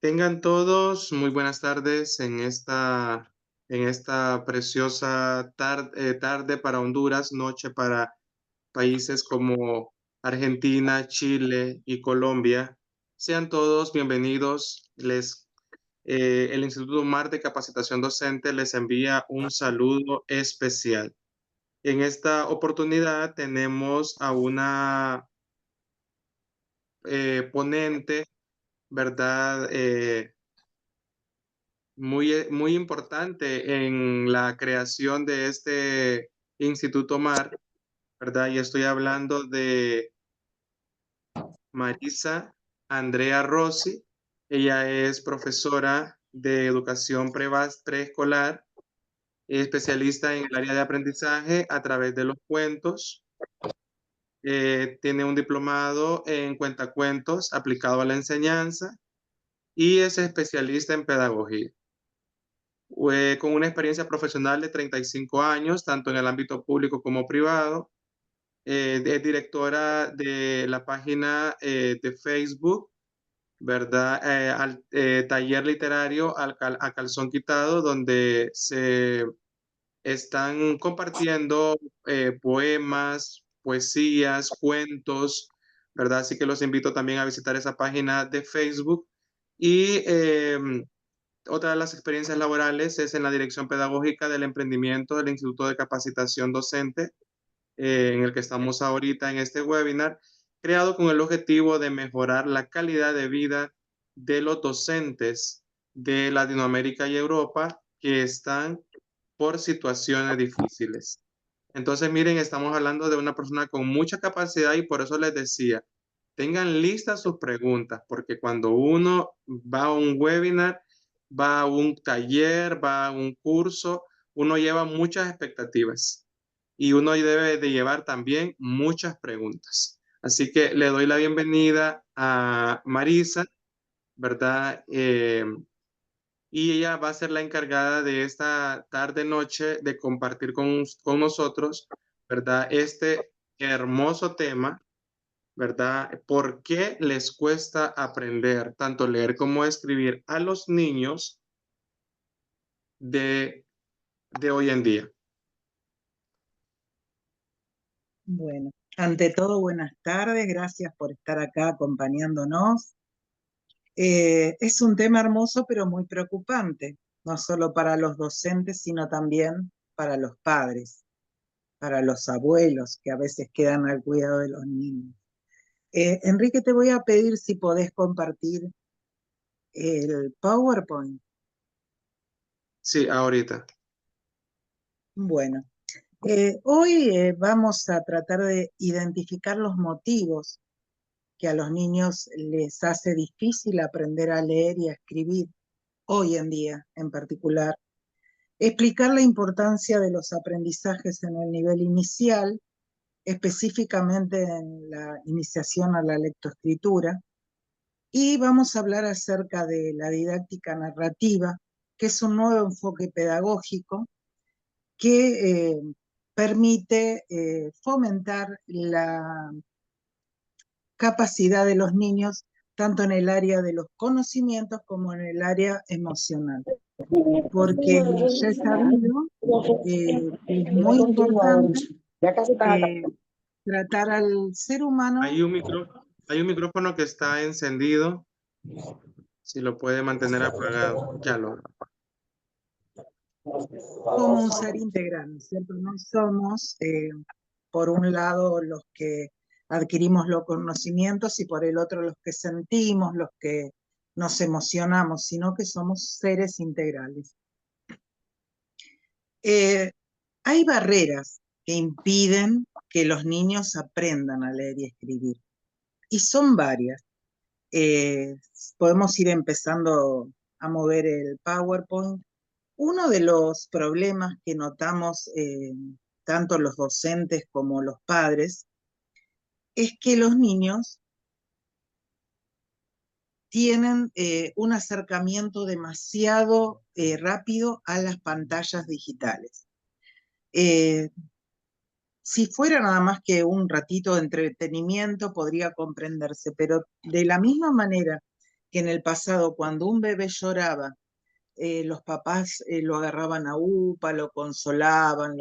Tengan todos muy buenas tardes en esta preciosa tarde para Honduras, noche para países como Argentina, Chile y Colombia. Sean todos bienvenidos. El Instituto MAR de Capacitación Docente les envía un saludo especial. En esta oportunidad tenemos a una ponente, ¿verdad? Muy importante en la creación de este Instituto MAR, ¿verdad? Y estoy hablando de Marisa Andrea Rossi. Ella es profesora de educación preescolar, especialista en el área de aprendizaje a través de los cuentos. Tiene un diplomado en cuentacuentos aplicado a la enseñanza y es especialista en pedagogía. Con una experiencia profesional de 35 años, tanto en el ámbito público como privado. Es directora de la página de Facebook, ¿verdad? Taller literario a calzón quitado, donde se están compartiendo poemas, poesías, cuentos, ¿verdad? Así que los invito también a visitar esa página de Facebook. Y otra de las experiencias laborales es en la dirección pedagógica del emprendimiento del Instituto de Capacitación Docente, en el que estamos ahorita en este webinar, creado con el objetivo de mejorar la calidad de vida de los docentes de Latinoamérica y Europa que están por situaciones difíciles. Entonces, miren, estamos hablando de una persona con mucha capacidad y por eso les decía, tengan listas sus preguntas, porque cuando uno va a un webinar, va a un taller, va a un curso, uno lleva muchas expectativas y uno debe de llevar también muchas preguntas. Así que le doy la bienvenida a Marisa, ¿verdad? Y ella va a ser la encargada de esta tarde-noche de compartir con nosotros, ¿verdad? Este hermoso tema, ¿verdad? ¿Por qué les cuesta aprender tanto leer como escribir a los niños de, de hoy en día? Bueno, ante todo, buenas tardes, gracias por estar acá acompañándonos. Es un tema hermoso, pero muy preocupante, no solo para los docentes, sino también para los padres, para los abuelos que a veces quedan al cuidado de los niños. Enrique, te voy a pedir si podés compartir el PowerPoint. Sí, ahorita. Bueno, hoy vamos a tratar de identificar los motivos que a los niños les hace difícil aprender a leer y a escribir, hoy en día en particular. Explicar la importancia de los aprendizajes en el nivel inicial, específicamente en la iniciación a la lectoescritura. Y vamos a hablar acerca de la didáctica narrativa, que es un nuevo enfoque pedagógico que permite fomentar la capacidad de los niños, tanto en el área de los conocimientos como en el área emocional. Porque ya es sabido que es muy importante tratar al ser humano Hay un micrófono que está encendido, si lo puede mantener apagado, ya lo. como un ser integral, ¿no es cierto? No somos, por un lado, los que adquirimos los conocimientos y por el otro los que sentimos, los que nos emocionamos, sino que somos seres integrales. Hay barreras que impiden que los niños aprendan a leer y escribir, y son varias. Eh, Podemos ir empezando a mover el PowerPoint. Uno de los problemas que notamos tanto los docentes como los padres es que los niños tienen un acercamiento demasiado rápido a las pantallas digitales. Si fuera nada más que un ratito de entretenimiento podría comprenderse, pero de la misma manera que en el pasado cuando un bebé lloraba, los papás lo agarraban a upa, lo consolaban,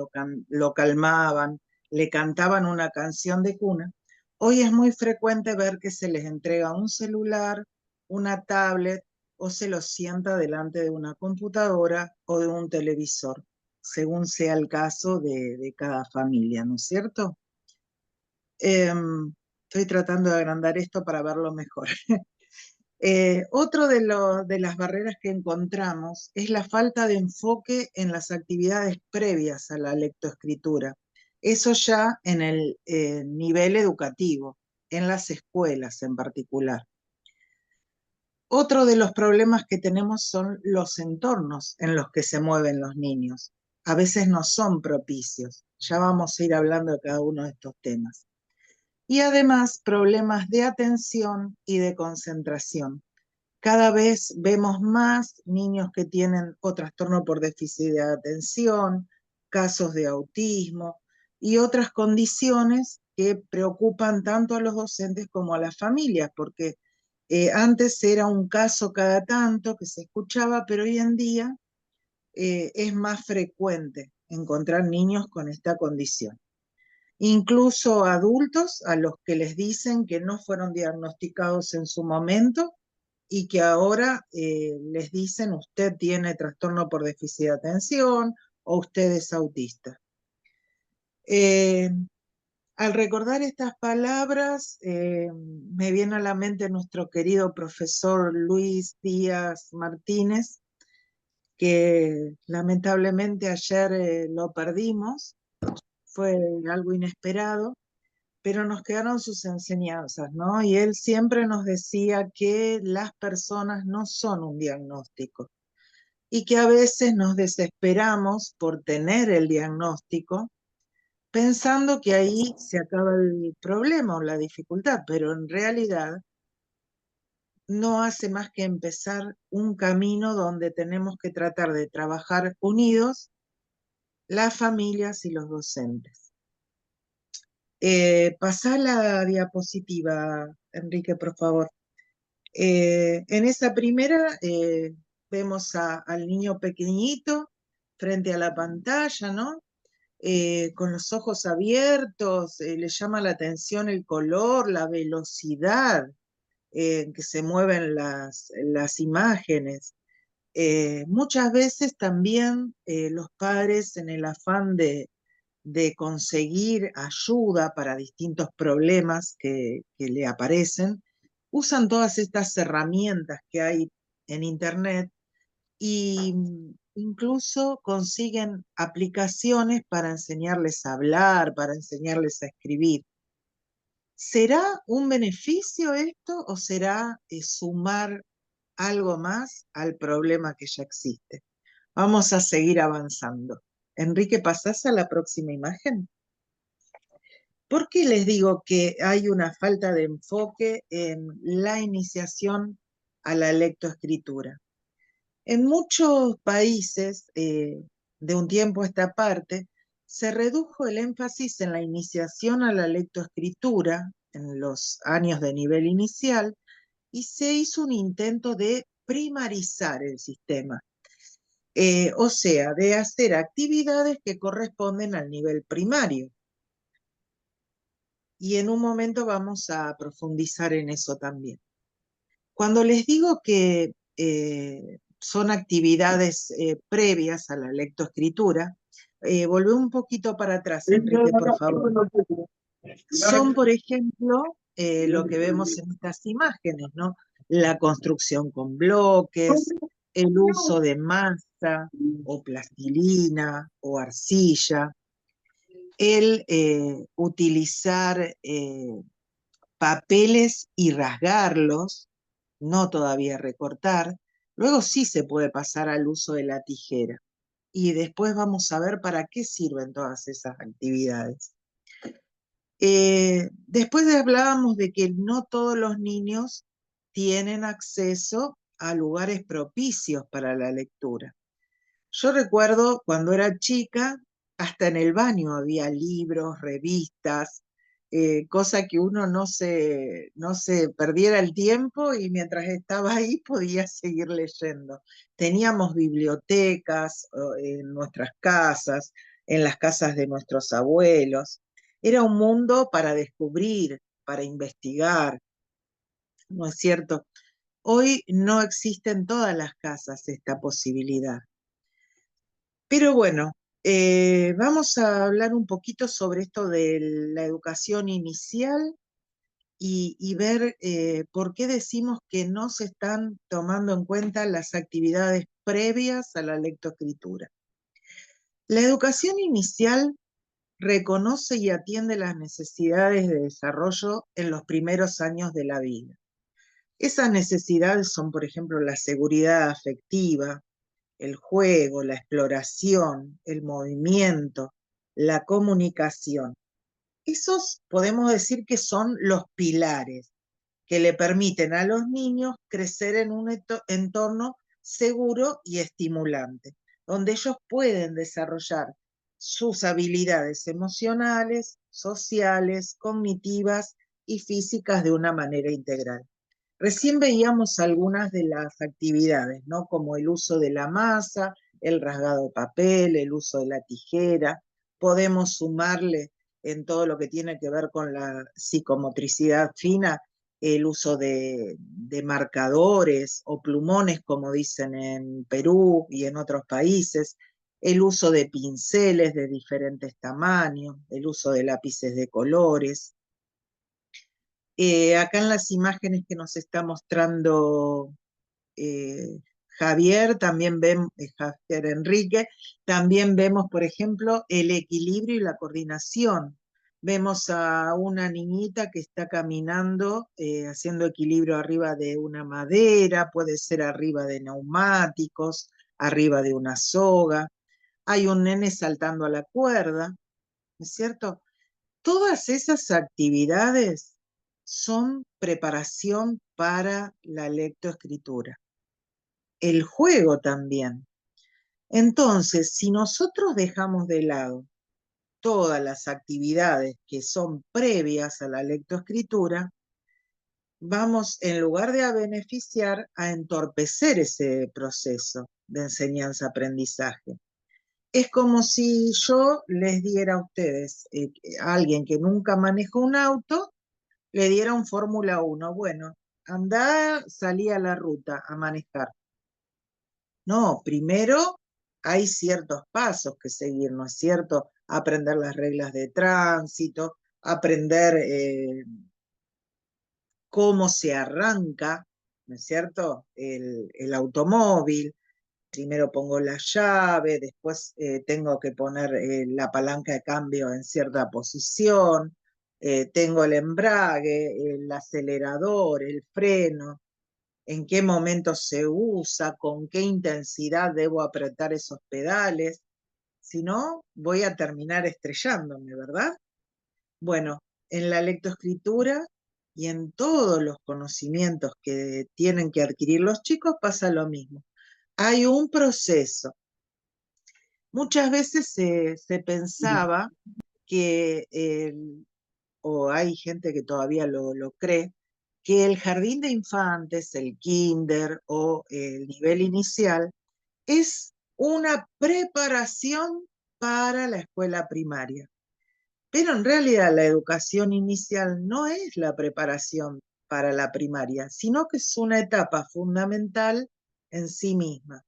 lo calmaban, le cantaban una canción de cuna. Hoy es muy frecuente ver que se les entrega un celular, una tablet o se los sienta delante de una computadora o de un televisor, según sea el caso de cada familia, ¿no es cierto? Estoy tratando de agrandar esto para verlo mejor. Otro de las barreras que encontramos es la falta de enfoque en las actividades previas a la lectoescritura. Eso ya en el nivel educativo, en las escuelas en particular. Otro de los problemas que tenemos son los entornos en los que se mueven los niños. A veces no son propicios. Ya vamos a ir hablando de cada uno de estos temas. Y además problemas de atención y de concentración. Cada vez vemos más niños que tienen o trastorno por déficit de atención, casos de autismo y otras condiciones que preocupan tanto a los docentes como a las familias, porque antes era un caso cada tanto que se escuchaba, pero hoy en día es más frecuente encontrar niños con esta condición. Incluso adultos a los que les dicen que no fueron diagnosticados en su momento y que ahora les dicen usted tiene trastorno por déficit de atención o usted es autista. Eh, Al recordar estas palabras, me viene a la mente nuestro querido profesor Luis Díaz Martínez, que lamentablemente ayer lo perdimos, fue algo inesperado, pero nos quedaron sus enseñanzas, ¿no? Y él siempre nos decía que las personas no son un diagnóstico y que a veces nos desesperamos por tener el diagnóstico pensando que ahí se acaba el problema o la dificultad, pero en realidad no hace más que empezar un camino donde tenemos que tratar de trabajar unidos las familias y los docentes. Pasá la diapositiva, Enrique, por favor. En esa primera vemos al niño pequeñito frente a la pantalla, ¿no? Con los ojos abiertos, le llama la atención el color, la velocidad en que se mueven las imágenes. Muchas veces también los padres en el afán de conseguir ayuda para distintos problemas que le aparecen, usan todas estas herramientas que hay en Internet y incluso consiguen aplicaciones para enseñarles a hablar, para enseñarles a escribir. ¿Será un beneficio esto o será sumar algo más al problema que ya existe? Vamos a seguir avanzando. Enrique, ¿pasás a la próxima imagen? ¿Por qué les digo que hay una falta de enfoque en la iniciación a la lectoescritura? En muchos países, de un tiempo a esta parte, se redujo el énfasis en la iniciación a la lectoescritura en los años de nivel inicial y se hizo un intento de primarizar el sistema, o sea, de hacer actividades que corresponden al nivel primario. Y en un momento vamos a profundizar en eso también. Cuando les digo que son actividades previas a la lectoescritura, volvé un poquito para atrás, Enrique, por favor. Son, por ejemplo, lo que vemos en estas imágenes, ¿no? La construcción con bloques, el uso de masa o plastilina o arcilla, el utilizar papeles y rasgarlos, no todavía recortar. Luego sí se puede pasar al uso de la tijera. Y después vamos a ver para qué sirven todas esas actividades. Después hablábamos de que no todos los niños tienen acceso a lugares propicios para la lectura. Yo recuerdo cuando era chica, hasta en el baño había libros, revistas, cosa que uno no se perdiera el tiempo y mientras estaba ahí podía seguir leyendo. Teníamos bibliotecas en nuestras casas, en las casas de nuestros abuelos. Era un mundo para descubrir, para investigar, ¿no es cierto? Hoy no existe en todas las casas esta posibilidad. Pero bueno, vamos a hablar un poquito sobre esto de la educación inicial y ver por qué decimos que no se están tomando en cuenta las actividades previas a la lectoescritura. La educación inicial reconoce y atiende las necesidades de desarrollo en los primeros años de la vida. Esas necesidades son, por ejemplo, la seguridad afectiva, el juego, la exploración, el movimiento, la comunicación. Esos podemos decir que son los pilares que le permiten a los niños crecer en un entorno seguro y estimulante, donde ellos pueden desarrollar sus habilidades emocionales, sociales, cognitivas y físicas de una manera integral. Recién veíamos algunas de las actividades, ¿no? Como el uso de la masa, el rasgado de papel, el uso de la tijera. Podemos sumarle en todo lo que tiene que ver con la psicomotricidad fina, el uso de marcadores o plumones, como dicen en Perú y en otros países, el uso de pinceles de diferentes tamaños, el uso de lápices de colores. Acá en las imágenes que nos está mostrando eh, Javier, también vemos, Javier Enrique, también vemos, por ejemplo, el equilibrio y la coordinación. Vemos a una niñita que está caminando, haciendo equilibrio arriba de una madera, puede ser arriba de neumáticos, arriba de una soga. Hay un nene saltando a la cuerda, ¿no es cierto? Todas esas actividades son preparación para la lectoescritura. El juego también. Entonces, si nosotros dejamos de lado todas las actividades que son previas a la lectoescritura, vamos, en lugar de a beneficiar, a entorpecer ese proceso de enseñanza-aprendizaje. Es como si yo les diera a ustedes, a alguien que nunca manejó un auto, le diera un Fórmula 1. Bueno, andá, salí a la ruta a manejar. No, primero hay ciertos pasos que seguir, ¿no es cierto? Aprender las reglas de tránsito, aprender cómo se arranca, ¿no es cierto? El automóvil. Primero pongo la llave, después tengo que poner la palanca de cambio en cierta posición, tengo el embrague, el acelerador, el freno, en qué momento se usa, con qué intensidad debo apretar esos pedales, si no, voy a terminar estrellándome, ¿verdad? Bueno, en la lectoescritura y en todos los conocimientos que tienen que adquirir los chicos pasa lo mismo. Hay un proceso. Muchas veces se pensaba que, o hay gente que todavía lo cree, que el jardín de infantes, el kinder o el nivel inicial es una preparación para la escuela primaria. Pero en realidad la educación inicial no es la preparación para la primaria, sino que es una etapa fundamental en sí misma.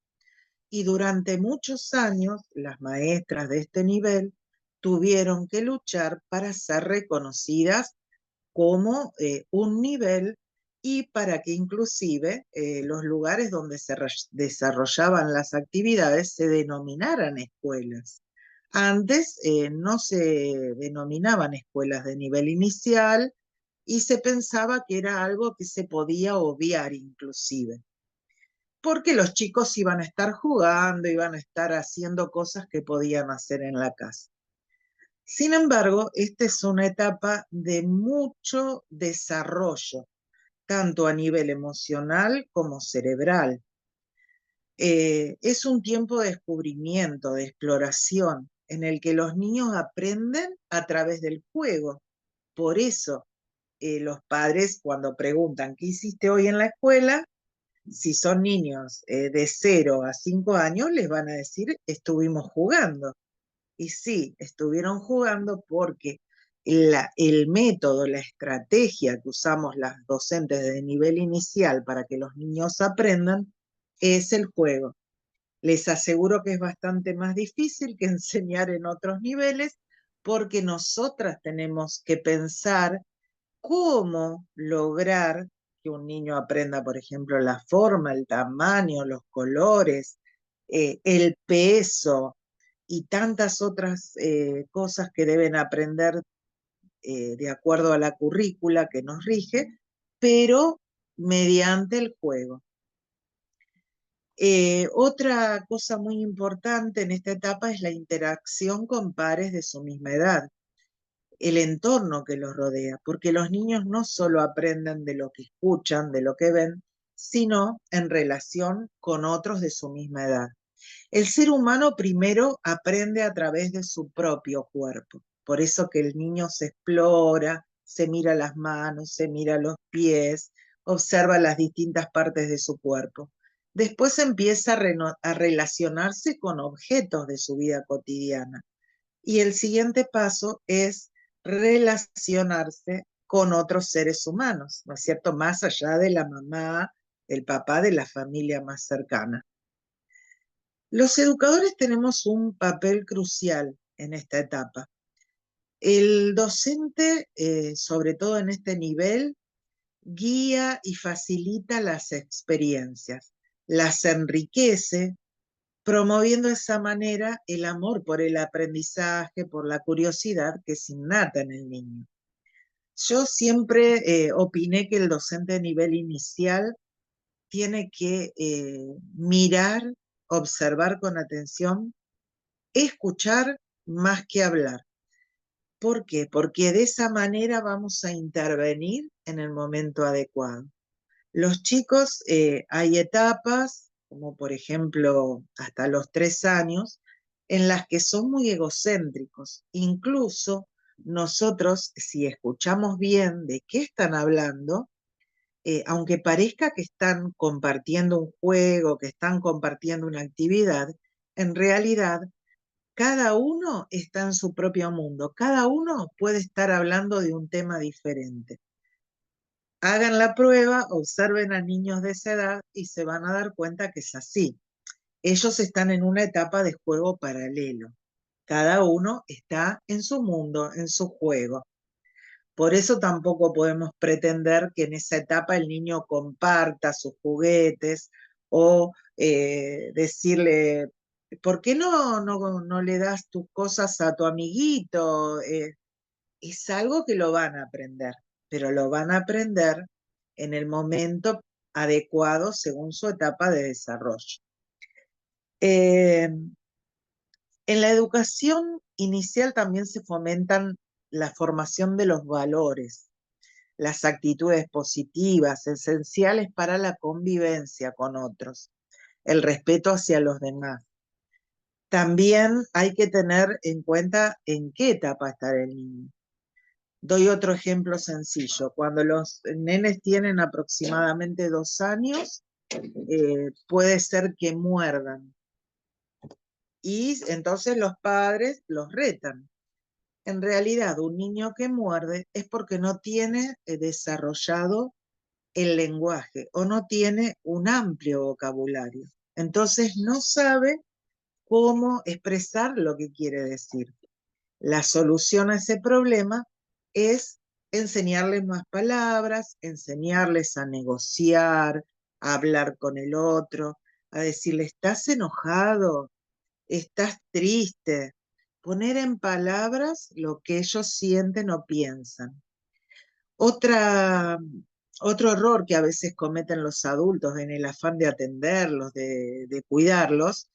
Y durante muchos años, las maestras de este nivel tuvieron que luchar para ser reconocidas como un nivel y para que inclusive los lugares donde se desarrollaban las actividades se denominaran escuelas. Antes no se denominaban escuelas de nivel inicial y se pensaba que era algo que se podía obviar inclusive, porque los chicos iban a estar jugando, iban a estar haciendo cosas que podían hacer en la casa. Sin embargo, esta es una etapa de mucho desarrollo, tanto a nivel emocional como cerebral. Es un tiempo de descubrimiento, de exploración, en el que los niños aprenden a través del juego, por eso los padres cuando preguntan ¿qué hiciste hoy en la escuela? Si son niños de 0 a 5 años, les van a decir estuvimos jugando. Y sí, estuvieron jugando porque el método, la estrategia que usamos las docentes de nivel inicial para que los niños aprendan es el juego. Les aseguro que es bastante más difícil que enseñar en otros niveles porque nosotras tenemos que pensar cómo lograr que un niño aprenda, por ejemplo, la forma, el tamaño, los colores, el peso y tantas otras cosas que deben aprender de acuerdo a la currícula que nos rige, pero mediante el juego. Otra cosa muy importante en esta etapa es la interacción con pares de su misma edad, el entorno que los rodea, porque los niños no solo aprenden de lo que escuchan, de lo que ven, sino en relación con otros de su misma edad. El ser humano primero aprende a través de su propio cuerpo, por eso que el niño se explora, se mira las manos, se mira los pies, observa las distintas partes de su cuerpo. Después empieza a relacionarse con objetos de su vida cotidiana. Y el siguiente paso es relacionarse con otros seres humanos, ¿no es cierto? Más allá de la mamá, el papá, de la familia más cercana. Los educadores tenemos un papel crucial en esta etapa. El docente, sobre todo en este nivel, guía y facilita las experiencias, las enriquece, promoviendo de esa manera el amor por el aprendizaje, por la curiosidad que es innata en el niño. Yo siempre opiné que el docente de nivel inicial tiene que mirar, observar con atención, escuchar más que hablar. ¿Por qué? Porque de esa manera vamos a intervenir en el momento adecuado. Los chicos, hay etapas, como por ejemplo hasta los 3 años, en las que son muy egocéntricos. Incluso nosotros, si escuchamos bien de qué están hablando, aunque parezca que están compartiendo un juego, que están compartiendo una actividad, en realidad cada uno está en su propio mundo, cada uno puede estar hablando de un tema diferente. Hagan la prueba, observen a niños de esa edad y se van a dar cuenta que es así. Ellos están en una etapa de juego paralelo. Cada uno está en su mundo, en su juego. Por eso tampoco podemos pretender que en esa etapa el niño comparta sus juguetes o decirle, ¿por qué no le das tus cosas a tu amiguito? Es algo que lo van a aprender, pero lo van a aprender en el momento adecuado según su etapa de desarrollo. En la educación inicial también se fomentan la formación de los valores, las actitudes positivas, esenciales para la convivencia con otros, el respeto hacia los demás. También hay que tener en cuenta en qué etapa está el niño. Doy otro ejemplo sencillo. Cuando los nenes tienen aproximadamente 2 años, puede ser que muerdan. Y entonces los padres los retan. En realidad, un niño que muerde es porque no tiene desarrollado el lenguaje o no tiene un amplio vocabulario. Entonces no sabe cómo expresar lo que quiere decir. La solución a ese problema es enseñarles más palabras, enseñarles a negociar, a hablar con el otro, a decirle, ¿estás enojado? ¿Estás triste? Poner en palabras lo que ellos sienten o piensan. Otro error que a veces cometen los adultos en el afán de atenderlos, de cuidarlos,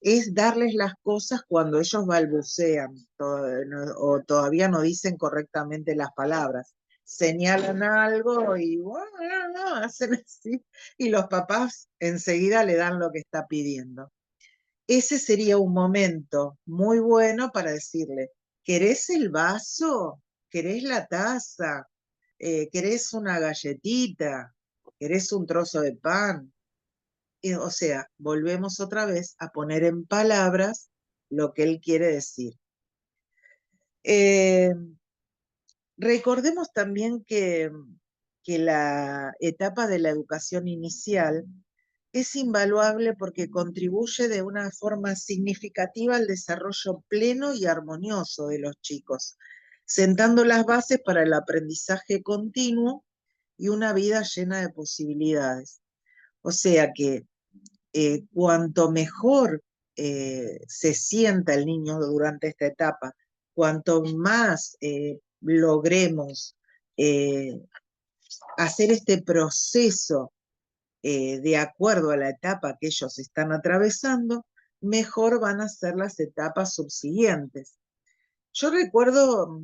es darles las cosas cuando ellos balbucean o todavía no dicen correctamente las palabras. Señalan algo y bueno, hacen así, y los papás enseguida le dan lo que está pidiendo. Ese sería un momento muy bueno para decirle, ¿querés el vaso? ¿querés la taza? ¿Querés una galletita? ¿Querés un trozo de pan? O sea, volvemos otra vez a poner en palabras lo que él quiere decir. Eh, Recordemos también que la etapa de la educación inicial es invaluable porque contribuye de una forma significativa al desarrollo pleno y armonioso de los chicos, sentando las bases para el aprendizaje continuo y una vida llena de posibilidades. O sea que cuanto mejor se sienta el niño durante esta etapa, cuanto más logremos eh, hacer este proceso de acuerdo a la etapa que ellos están atravesando, mejor van a ser las etapas subsiguientes. Yo recuerdo,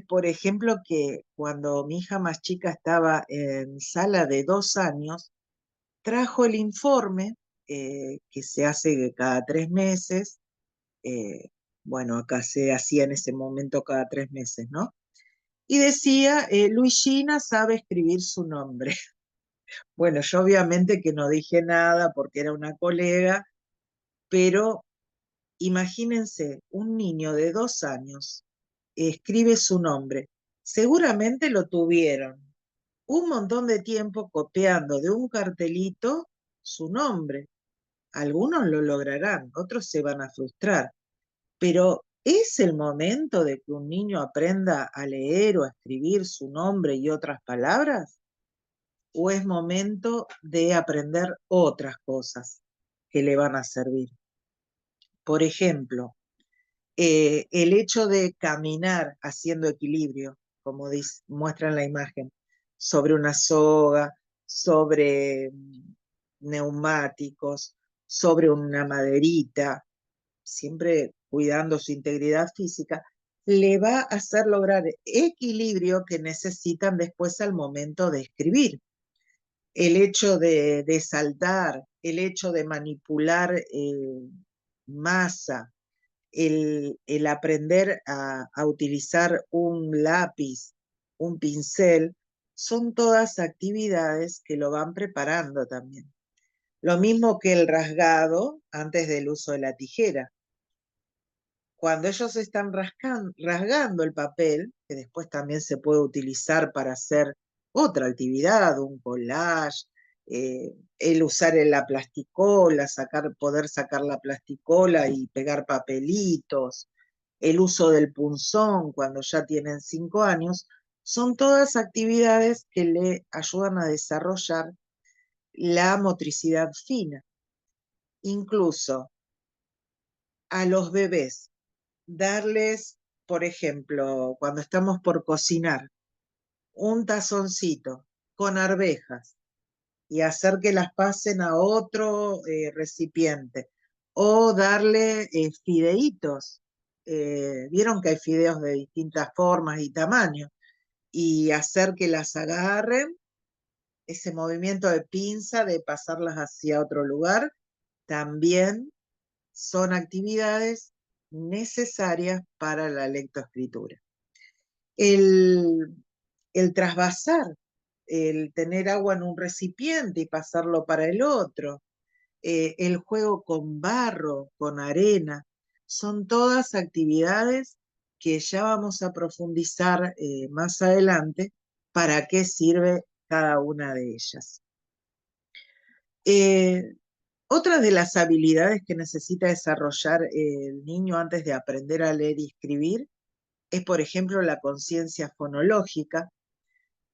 por ejemplo, que cuando mi hija más chica estaba en sala de 2 años, trajo el informe que se hace cada 3 meses. eh, bueno, acá se hacía en ese momento cada 3 meses, ¿no? Y decía, Luigina sabe escribir su nombre. Bueno, yo obviamente que no dije nada porque era una colega, pero imagínense, un niño de 2 años escribe su nombre. Seguramente lo tuvieron un montón de tiempo copiando de un cartelito su nombre. Algunos lo lograrán, otros se van a frustrar, pero ¿es el momento de que un niño aprenda a leer o a escribir su nombre y otras palabras? ¿O es momento de aprender otras cosas que le van a servir? Por ejemplo, el hecho de caminar haciendo equilibrio, como muestra en la imagen, sobre una soga, sobre neumáticos, sobre una maderita, siempre cuidando su integridad física, le va a hacer lograr equilibrio que necesitan después al momento de escribir. El hecho de saltar, el hecho de manipular masa, el aprender a utilizar un lápiz, un pincel, son todas actividades que lo van preparando también. Lo mismo que el rasgado antes del uso de la tijera. Cuando ellos están rasgando el papel, que después también se puede utilizar para hacer otra actividad, un collage, el usar la plasticola, poder sacar la plasticola y pegar papelitos, el uso del punzón cuando ya tienen 5 años, son todas actividades que le ayudan a desarrollar la motricidad fina. Incluso a los bebés darles, por ejemplo, cuando estamos por cocinar, un tazoncito con arvejas y hacer que las pasen a otro recipiente, o darle fideitos. Vieron que hay fideos de distintas formas y tamaños, y hacer que las agarren, ese movimiento de pinza, de pasarlas hacia otro lugar, también son actividades necesarias para la lectoescritura. El, el trasvasar, el tener agua en un recipiente y pasarlo para el otro, el juego con barro, con arena, son todas actividades que ya vamos a profundizar más adelante para qué sirve cada una de ellas. Eh, Otra de las habilidades que necesita desarrollar el niño antes de aprender a leer y escribir es, por ejemplo, la conciencia fonológica,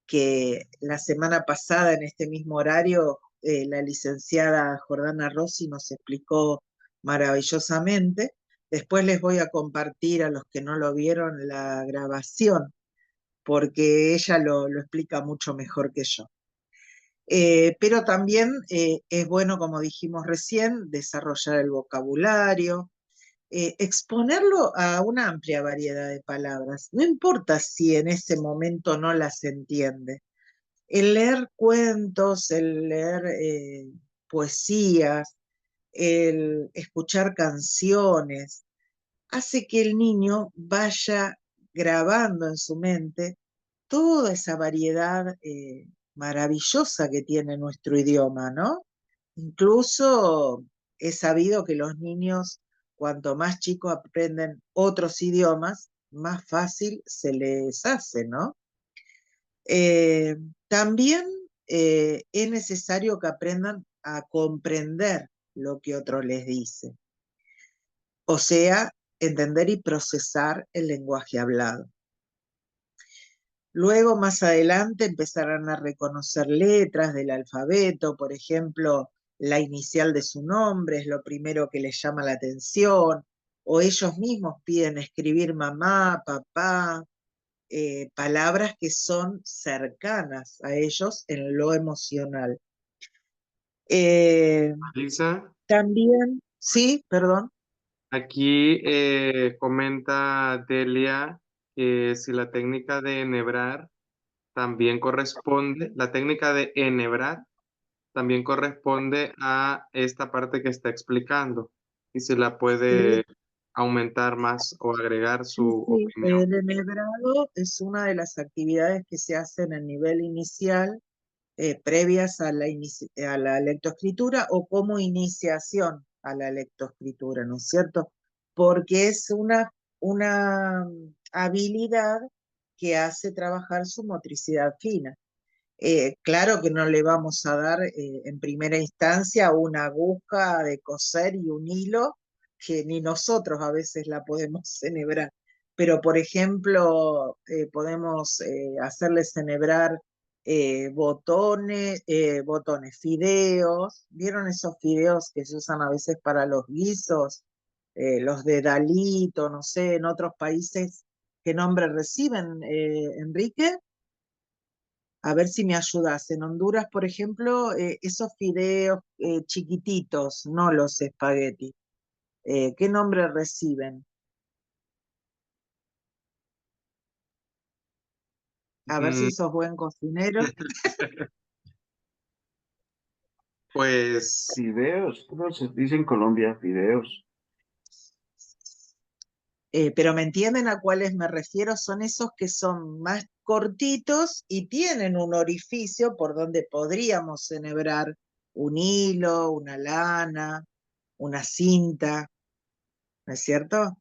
que la semana pasada en este mismo horario la licenciada Jordana Rossi nos explicó maravillosamente. Después les voy a compartir a los que no lo vieron la grabación, porque ella lo explica mucho mejor que yo. Pero también es bueno, como dijimos recién, desarrollar el vocabulario, exponerlo a una amplia variedad de palabras. No importa si en ese momento no las entiende. El leer cuentos, el leer poesías, el escuchar canciones, hace que el niño vaya grabando en su mente toda esa variedad maravillosa que tiene nuestro idioma, ¿no? Incluso he sabido que los niños, cuanto más chicos aprenden otros idiomas, más fácil se les hace, ¿no? Eh, También es necesario que aprendan a comprender lo que otro les dice, o sea, entender y procesar el lenguaje hablado. Luego, más adelante, empezarán a reconocer letras del alfabeto, por ejemplo, la inicial de su nombre es lo primero que les llama la atención, o ellos mismos piden escribir mamá, papá, palabras que son cercanas a ellos en lo emocional. Eh, Lisa, También, sí, perdón. aquí comenta Delia que si la técnica de enhebrar también corresponde, la técnica de enhebrar también corresponde a esta parte que está explicando y se la puede Sí, aumentar más o agregar su sí, sí. opinión. El enhebrado es una de las actividades que se hacen en nivel inicial, previas a a la lectoescritura o como iniciación a la lectoescritura, ¿no es cierto? Porque es una habilidad que hace trabajar su motricidad fina. Claro que no le vamos a dar en primera instancia una aguja de coser y un hilo, que ni nosotros a veces la podemos enhebrar. Pero, por ejemplo, podemos hacerles enhebrar fideos. ¿Vieron esos fideos que se usan a veces para los guisos? Los de Dalito, no sé, en otros países, ¿qué nombre reciben, Enrique? A ver si me ayudas. En Honduras, por ejemplo, esos fideos chiquititos, no los espaguetis, ¿qué nombre reciben? A ver Mm, si sos buen cocinero. Pues Fideos, ¿cómo se dice en Colombia? Fideos. Pero ¿me entienden a cuáles me refiero? Son esos que son más cortitos y tienen un orificio por donde podríamos enhebrar un hilo, una lana, una cinta, ¿no es cierto?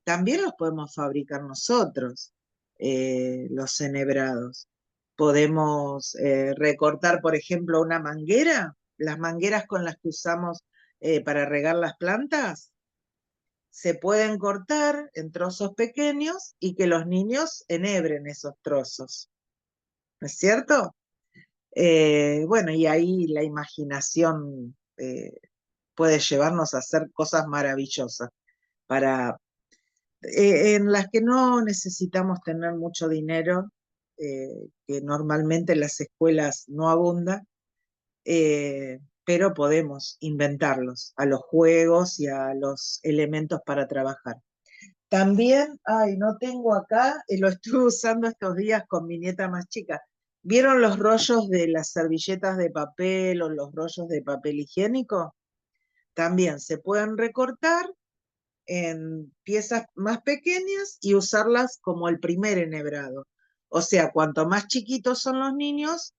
También los podemos fabricar nosotros, los enhebrados. Podemos recortar, por ejemplo, una manguera, las mangueras con las que usamos para regar las plantas, se pueden cortar en trozos pequeños y que los niños enhebren esos trozos, ¿no es cierto? Bueno, y ahí la imaginación puede llevarnos a hacer cosas maravillosas para en las que no necesitamos tener mucho dinero, que normalmente en las escuelas no abunda, pero podemos inventarlos a los juegos y a los elementos para trabajar. También, ay, no tengo acá, lo estuve usando estos días con mi nieta más chica. ¿Vieron los rollos de las servilletas de papel o los rollos de papel higiénico? También se pueden recortar en piezas más pequeñas y usarlas como el primer enhebrado. O sea, cuanto más chiquitos son los niños,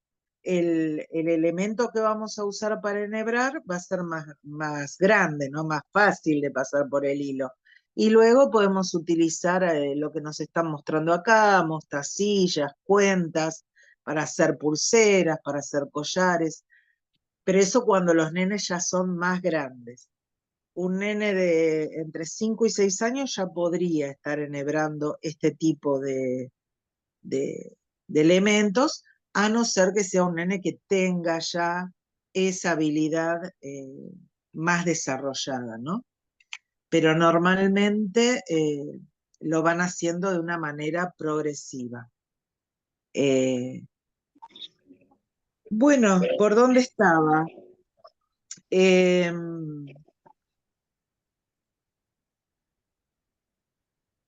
el elemento que vamos a usar para enhebrar va a ser más grande, ¿no? Más fácil de pasar por el hilo. Y luego podemos utilizar lo que nos están mostrando acá, mostacillas, cuentas, para hacer pulseras, para hacer collares, pero eso cuando los nenes ya son más grandes. Un nene de entre 5 y 6 años ya podría estar enhebrando este tipo de, de elementos, a no ser que sea un nene que tenga ya esa habilidad más desarrollada, ¿no? Pero normalmente lo van haciendo de una manera progresiva. Eh, bueno, ¿por dónde estaba?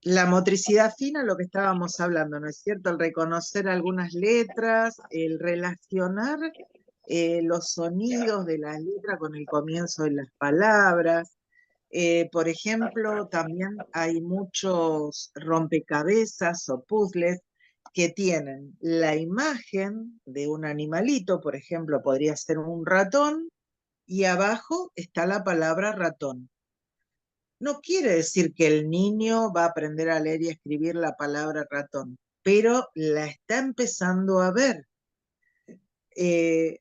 La motricidad fina, lo que estábamos hablando, ¿no es cierto? El reconocer algunas letras, el relacionar los sonidos de las letras con el comienzo de las palabras, Por ejemplo, también hay muchos rompecabezas o puzzles que tienen la imagen de un animalito, por ejemplo, podría ser un ratón, y abajo está la palabra ratón. No quiere decir que el niño va a aprender a leer y escribir la palabra ratón, pero la está empezando a ver.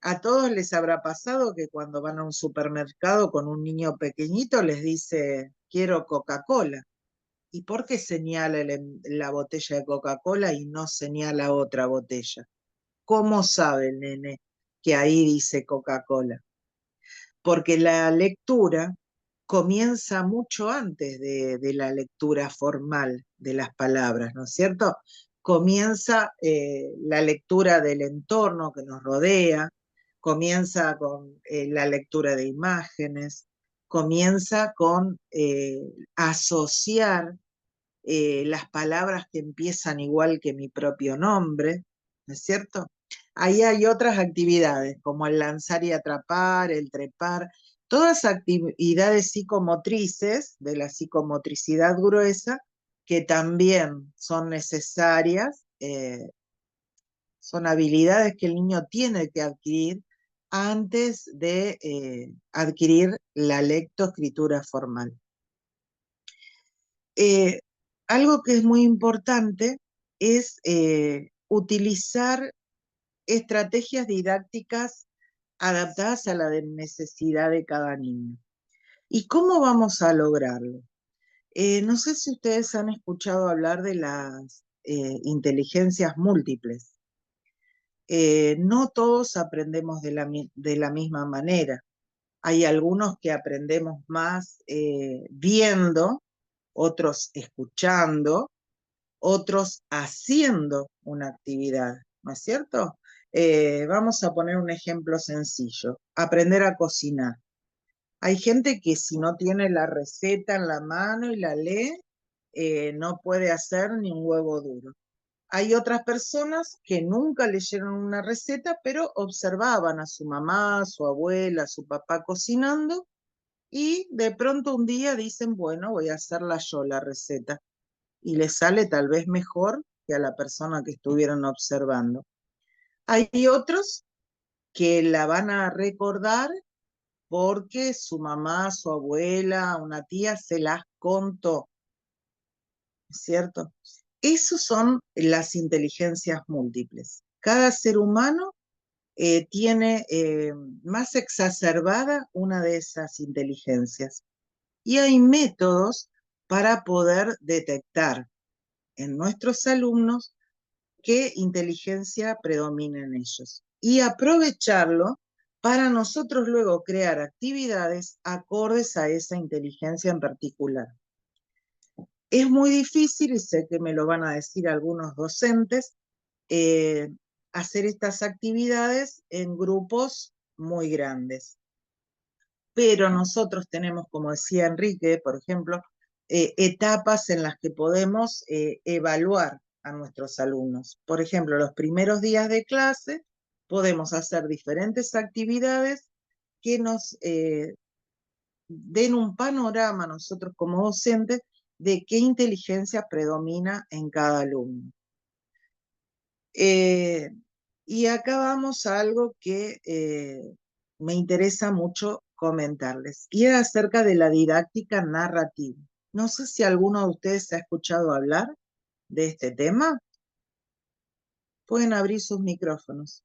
A todos les habrá pasado que cuando van a un supermercado con un niño pequeñito les dice, quiero Coca-Cola. ¿Y por qué señala la botella de Coca-Cola y no señala otra botella? ¿Cómo sabe el nene que ahí dice Coca-Cola? Porque la lectura comienza mucho antes de la lectura formal de las palabras, ¿no es cierto? Comienza la lectura del entorno que nos rodea, comienza con la lectura de imágenes, comienza con asociar las palabras que empiezan igual que mi propio nombre, ¿no es cierto? Ahí hay otras actividades, como el lanzar y atrapar, el trepar, todas actividades psicomotrices de la psicomotricidad gruesa que también son necesarias, son habilidades que el niño tiene que adquirir antes de adquirir la lectoescritura formal. Eh, Algo que es muy importante es utilizar estrategias didácticas adaptadas a la necesidad de cada niño. ¿Y cómo vamos a lograrlo? No sé si ustedes han escuchado hablar de las inteligencias múltiples. No todos aprendemos de la misma manera. Hay algunos que aprendemos más viendo, otros escuchando, otros haciendo una actividad, ¿no es cierto? Vamos a poner un ejemplo sencillo, aprender a cocinar. Hay gente que si no tiene la receta en la mano y la lee, no puede hacer ni un huevo duro. Hay otras personas que nunca leyeron una receta, pero observaban a su mamá, a su abuela, a su papá cocinando y de pronto un día dicen, bueno, voy a hacerla yo la receta y le sale tal vez mejor que a la persona que estuvieron observando. Hay otros que la van a recordar porque su mamá, su abuela, una tía se las contó, ¿cierto? Esas son las inteligencias múltiples. Cada ser humano tiene más exacerbada una de esas inteligencias. Y hay métodos para poder detectar en nuestros alumnos qué inteligencia predomina en ellos y aprovecharlo para nosotros luego crear actividades acordes a esa inteligencia en particular. Es muy difícil, y sé que me lo van a decir algunos docentes, eh, hacer estas actividades en grupos muy grandes. Pero nosotros tenemos, como decía Enrique, por ejemplo, etapas en las que podemos evaluar a nuestros alumnos. Por ejemplo, los primeros días de clase podemos hacer diferentes actividades que nos den un panorama a nosotros como docentes de qué inteligencia predomina en cada alumno. Y acá vamos a algo que me interesa mucho comentarles, y es acerca de la didáctica narrativa. No sé si alguno de ustedes ha escuchado hablar de este tema. Pueden abrir sus micrófonos.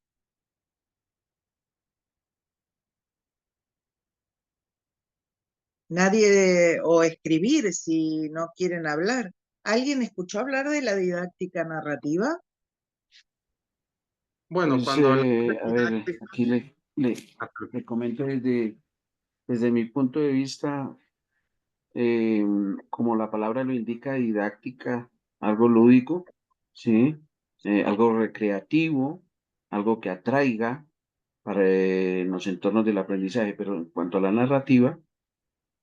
Nadie, o escribir si no quieren hablar. ¿Alguien escuchó hablar de la didáctica narrativa? Bueno, Pues, cuando hablamos de a ver, didáctica, aquí le comento desde mi punto de vista, como la palabra lo indica, didáctica, algo lúdico, ¿sí? Algo recreativo, algo que atraiga para los entornos del aprendizaje. Pero en cuanto a la narrativa,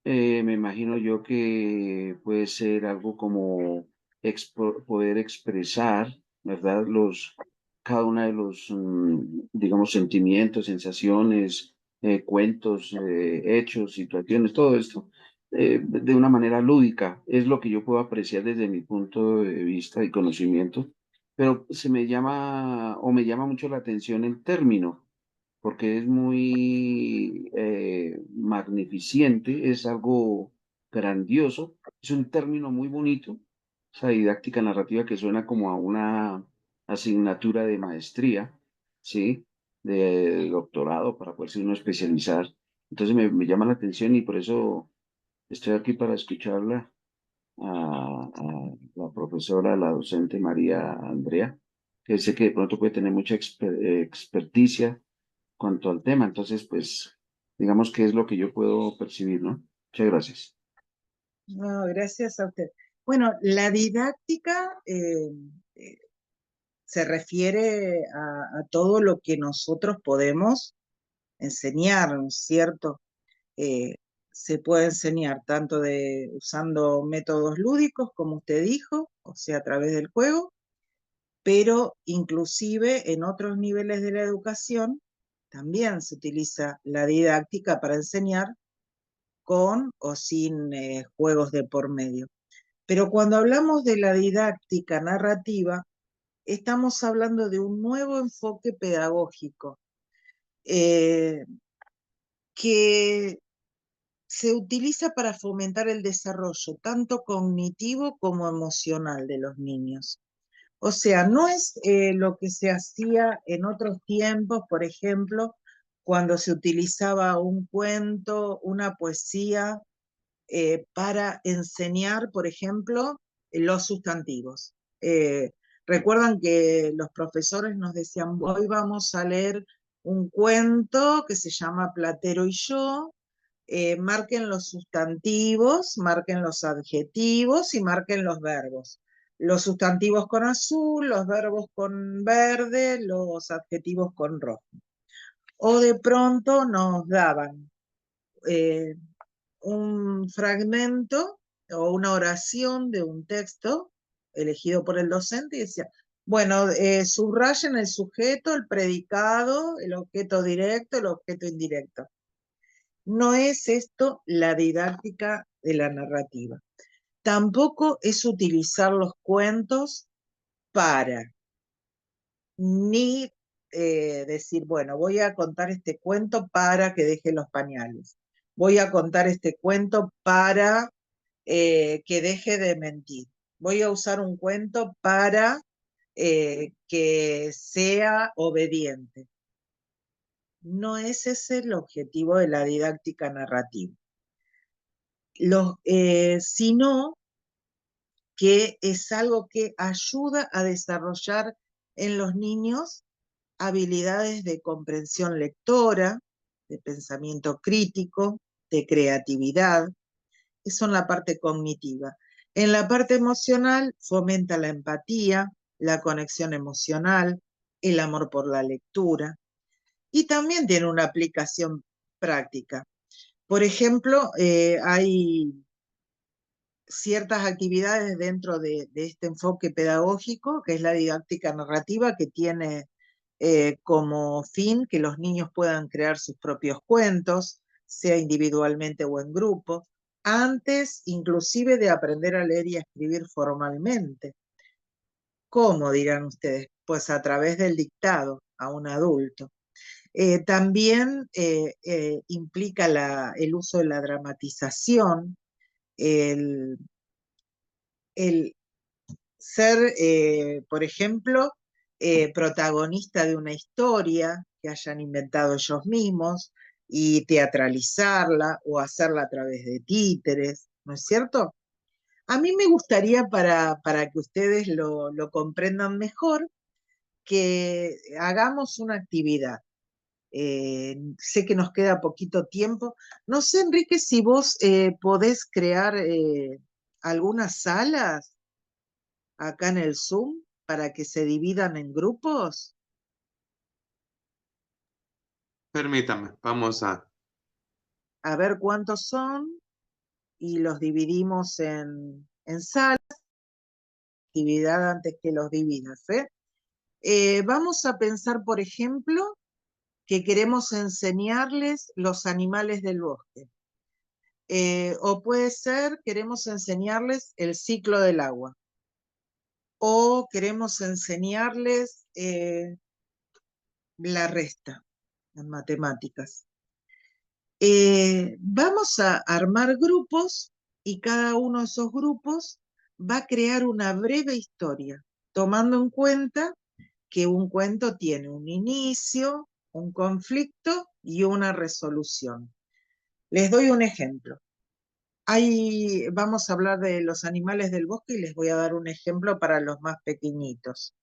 me imagino yo que puede ser algo como poder expresar, ¿verdad? Cada uno de los, digamos, sentimientos, sensaciones, cuentos, hechos, situaciones, todo esto de una manera lúdica. Es lo que yo puedo apreciar desde mi punto de vista y conocimiento, pero se me llama o me llama mucho la atención el término, porque es muy magnificente, es algo grandioso, es un término muy bonito, esa didáctica narrativa que suena como a una asignatura de maestría, ¿sí? De doctorado para poderse uno especializar. Entonces me llama la atención y por eso estoy aquí para escucharla a la profesora, la docente María Andrea, que sé que de pronto puede tener mucha experticia cuanto al tema. Entonces, pues, digamos que es lo que yo puedo percibir, ¿no? Muchas gracias. No, gracias a usted. Bueno, la didáctica eh, se refiere a todo lo que nosotros podemos enseñar, ¿no es cierto? Eh, Se puede enseñar tanto usando métodos lúdicos, como usted dijo, o sea, a través del juego, pero inclusive en otros niveles de la educación también se utiliza la didáctica para enseñar con o sin juegos de por medio. Pero cuando hablamos de la didáctica narrativa, estamos hablando de un nuevo enfoque pedagógico eh, que se utiliza para fomentar el desarrollo tanto cognitivo como emocional de los niños. O sea, no es lo que se hacía en otros tiempos, por ejemplo, cuando se utilizaba un cuento, una poesía, para enseñar, por ejemplo, los sustantivos. Recuerdan que los profesores nos decían, hoy vamos a leer un cuento que se llama Platero y yo, marquen los sustantivos, marquen los adjetivos y marquen los verbos. Los sustantivos con azul, los verbos con verde, los adjetivos con rojo. O de pronto nos daban eh, un fragmento o una oración de un texto elegido por el docente y decía, bueno, subrayen el sujeto, el predicado, el objeto directo, el objeto indirecto. No es esto la didáctica de la narrativa. Tampoco es utilizar los cuentos para ni decir, bueno, voy a contar este cuento para que deje los pañales. Voy a contar este cuento para que deje de mentir. Voy a usar un cuento para que sea obediente. No es ese el objetivo de la didáctica narrativa. Sino que es algo que ayuda a desarrollar en los niños habilidades de comprensión lectora, de pensamiento crítico, de creatividad. Eso en la parte cognitiva. En la parte emocional fomenta la empatía, la conexión emocional, el amor por la lectura y también tiene una aplicación práctica. Por ejemplo, hay ciertas actividades dentro de este enfoque pedagógico, que es la didáctica narrativa, que tiene como fin que los niños puedan crear sus propios cuentos, sea individualmente o en grupo, antes inclusive de aprender a leer y a escribir formalmente. ¿Cómo dirán ustedes? Pues a través del dictado a un adulto. También implica el uso de la dramatización, el, el ser, por ejemplo, protagonista de una historia que hayan inventado ellos mismos y teatralizarla o hacerla a través de títeres, ¿no es cierto? A mí me gustaría, para que ustedes lo comprendan mejor, que hagamos una actividad. Sé que nos queda poquito tiempo. No sé, Enrique, si vos podés crear algunas salas acá en el Zoom para que se dividan en grupos. Permítame, vamos A ver cuántos son y los dividimos en salas, actividad antes que los dividas, ¿eh? Vamos a pensar, por ejemplo, que queremos enseñarles los animales del bosque. O puede ser, queremos enseñarles el ciclo del agua. O queremos enseñarles la resta en matemáticas. Vamos a armar grupos y cada uno de esos grupos va a crear una breve historia, tomando en cuenta que un cuento tiene un inicio, un conflicto y una resolución. Les doy un ejemplo. Vamos a hablar de los animales del bosque y les voy a dar un ejemplo para los más pequeñitos.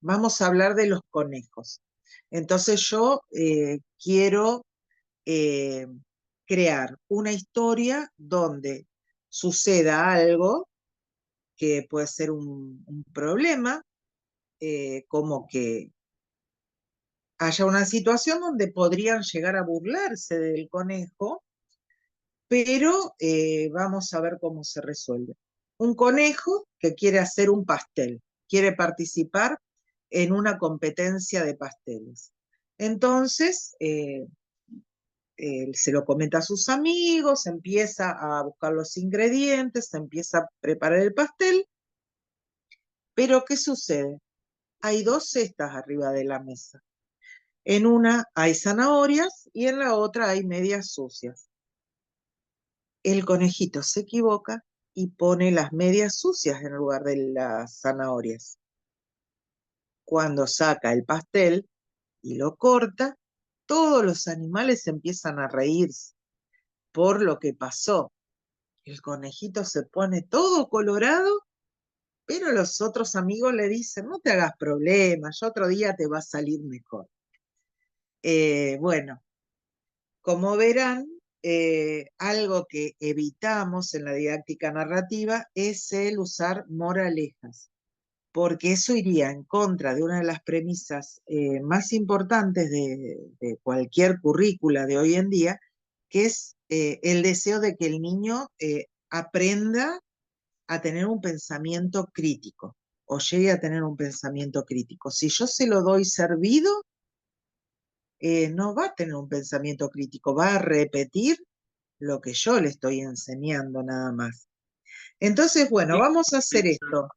Vamos a hablar de los conejos. Entonces yo quiero eh, crear una historia donde suceda algo que puede ser un problema, como que haya una situación donde podrían llegar a burlarse del conejo, pero vamos a ver cómo se resuelve. Un conejo que quiere hacer un pastel, quiere participar en una competencia de pasteles. Entonces, se lo comenta a sus amigos, empieza a buscar los ingredientes, empieza a preparar el pastel, pero ¿qué sucede? Hay dos cestas arriba de la mesa. En una hay zanahorias y en la otra hay medias sucias. El conejito se equivoca y pone las medias sucias en lugar de las zanahorias. Cuando saca el pastel y lo corta, todos los animales empiezan a reírse por lo que pasó. El conejito se pone todo colorado, pero los otros amigos le dicen, no te hagas problemas, ya otro día te va a salir mejor. Bueno, como verán, algo que evitamos en la didáctica narrativa es el usar moralejas, porque eso iría en contra de una de las premisas más importantes de cualquier currícula de hoy en día, que es el deseo de que el niño aprenda a tener un pensamiento crítico o llegue a tener un pensamiento crítico. Si yo se lo doy servido, no va a tener un pensamiento crítico, va a repetir lo que yo le estoy enseñando nada más. Entonces, bueno, Sí, vamos a hacer Richard, esto.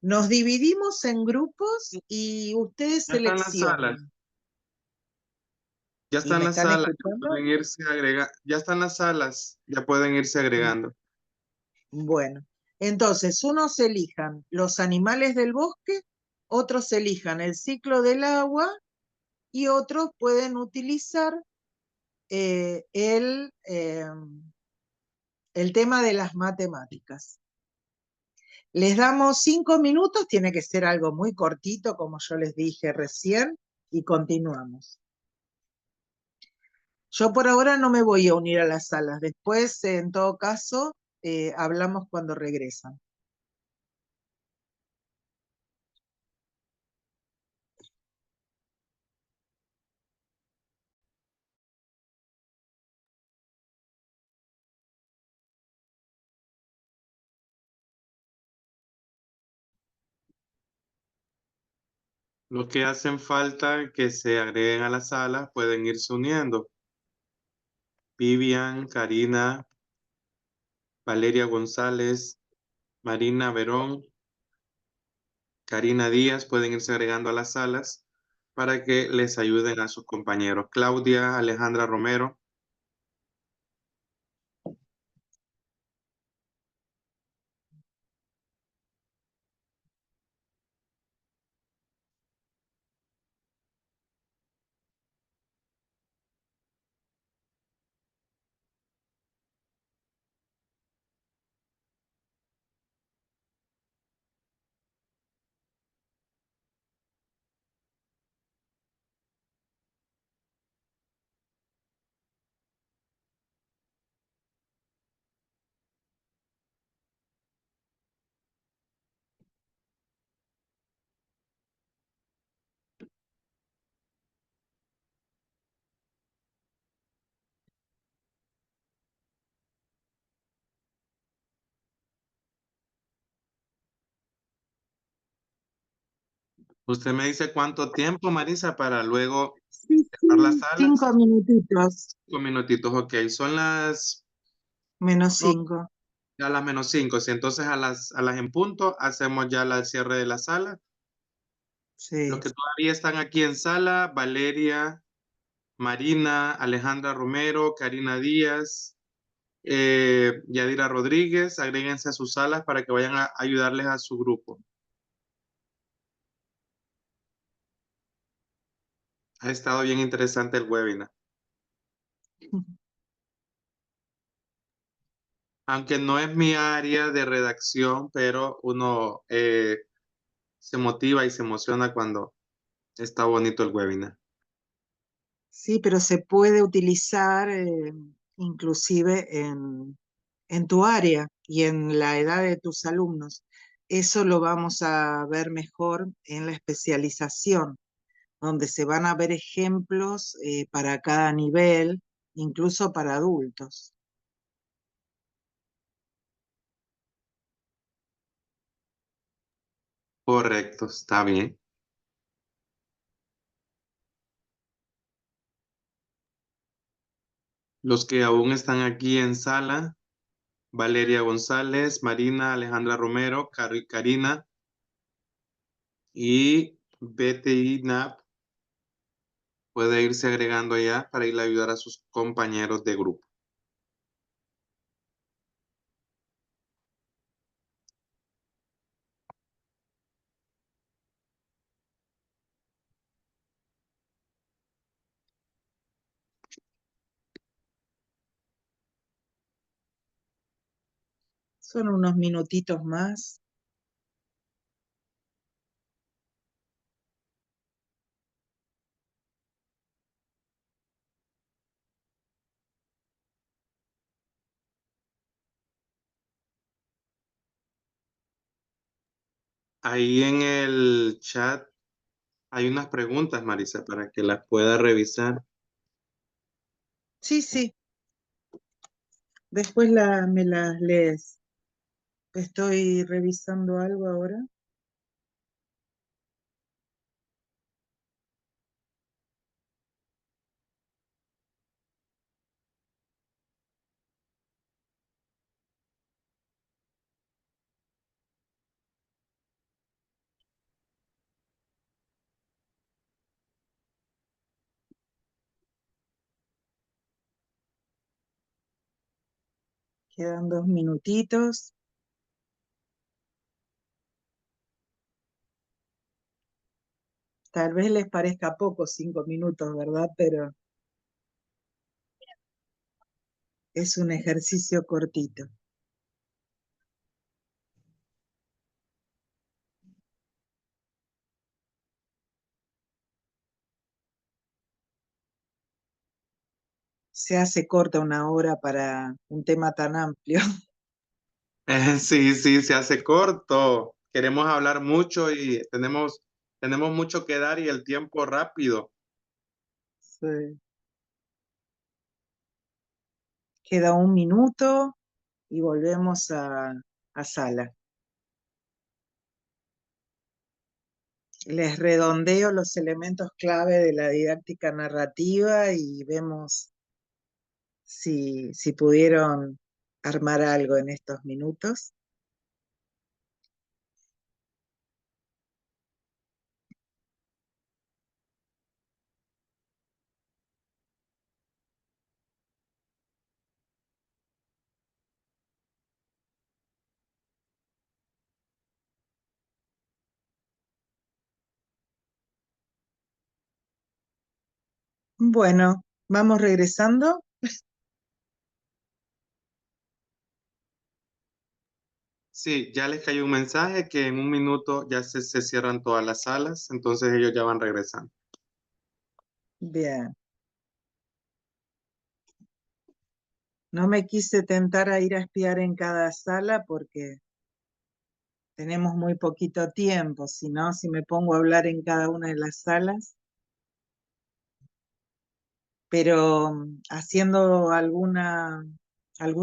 Nos dividimos en grupos y ustedes ya están las salas, seleccionan. ya ¿Y están me las están salas, escuchando? pueden irse ya están las salas, ya pueden irse agregando. Bueno, entonces unos elijan los animales del bosque, otros elijan el ciclo del agua y otros pueden utilizar eh, el, eh, el tema de las matemáticas. Les damos 5 minutos, tiene que ser algo muy cortito, como yo les dije recién, y continuamos. Yo por ahora no me voy a unir a las salas, después, en todo caso, hablamos cuando regresan. Los que hacen falta que se agreguen a las salas pueden irse uniendo. Vivian, Karina, Valeria González, Marina Verón, Karina Díaz pueden irse agregando a las salas para que les ayuden a sus compañeros. Claudia Alejandra Romero. Usted me dice cuánto tiempo, Marisa, para luego Sí, dejar las sí, salas. 5 minutitos, 5 minutitos, ok. Son las, menos no, 5. ya las -5. Si entonces a las en punto hacemos ya el cierre de la sala. Los Sí. que todavía están aquí en sala, Valeria, Marina, Alejandra Romero, Karina Díaz, Yadira Rodríguez, agréguense a sus salas para que vayan a ayudarles a su grupo. Ha estado bien interesante el webinar. Aunque no es mi área de redacción, pero uno se motiva y se emociona cuando está bonito el webinar. Sí, pero se puede utilizar inclusive en tu área y en la edad de tus alumnos. Eso lo vamos a ver mejor en la especialización, donde se van a ver ejemplos para cada nivel, incluso para adultos. Correcto, está bien. Los que aún están aquí en sala, Valeria González, Marina, Alejandra Romero, Karina y BTI NAP, puede irse agregando ya para ir a ayudar a sus compañeros de grupo. Son unos minutitos más. Ahí en el chat hay unas preguntas, Marisa, para que las pueda revisar. Sí, sí, después me las lees. Estoy revisando algo ahora. Quedan 2 minutitos. Tal vez les parezca poco 5 minutos, ¿verdad? Pero es un ejercicio cortito. Se hace corta una hora para un tema tan amplio. Sí, sí, se hace corto. Queremos hablar mucho y tenemos mucho que dar y el tiempo rápido. Sí. Queda 1 minuto y volvemos a sala. Les redondeo los elementos clave de la didáctica narrativa y vemos si pudieron armar algo en estos minutos. Bueno, vamos regresando. Sí, ya les cayó un mensaje que en 1 minuto ya se cierran todas las salas, entonces ellos ya van regresando. Bien. No me quise tentar a ir a espiar en cada sala porque tenemos muy poquito tiempo, si no, si me pongo a hablar en cada una de las salas. Pero haciendo algún